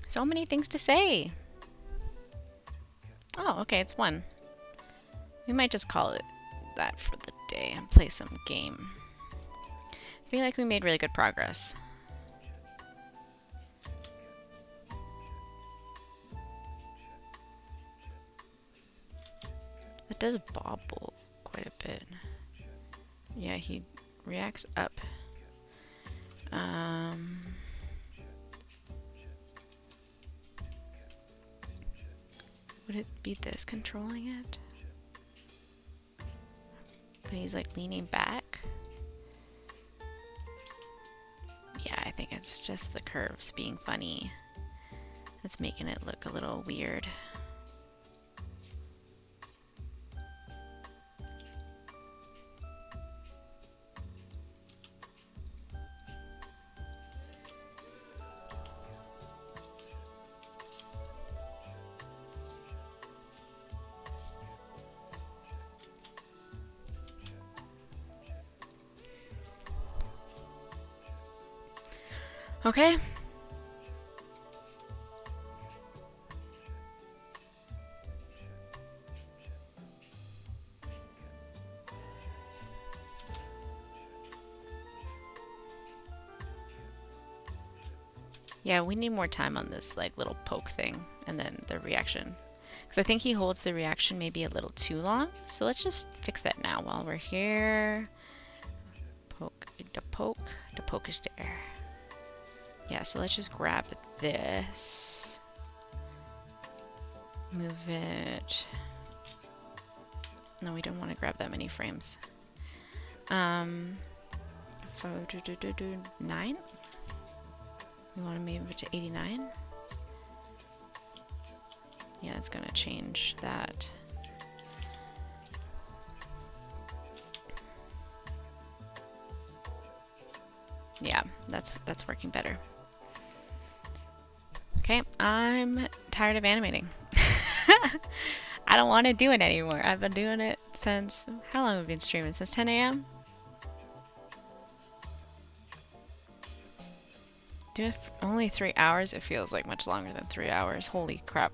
So many things to say. Oh, okay, it's one. We might just call it that for the day and play some game. I feel like we made really good progress. It does bobble quite a bit. Yeah, he reacts up. Would it be this controlling it? That he's like leaning back? just the curves being funny. That's making it look a little weird. Okay. Yeah, we need more time on this like little poke thing and then the reaction. Because I think he holds the reaction maybe a little too long. So let's just fix that now while we're here. Poke, the poke is there. Yeah, so let's just grab this. Move it. No, we don't want to grab that many frames. 9? We want to move it to 89. Yeah, it's gonna change that. Yeah, that's working better. Okay, I'm tired of animating. I don't want to do it anymore. I've been doing it since, how long have we been streaming? Since 10 a.m.? Do it for only 3 hours? It feels like much longer than 3 hours. Holy crap.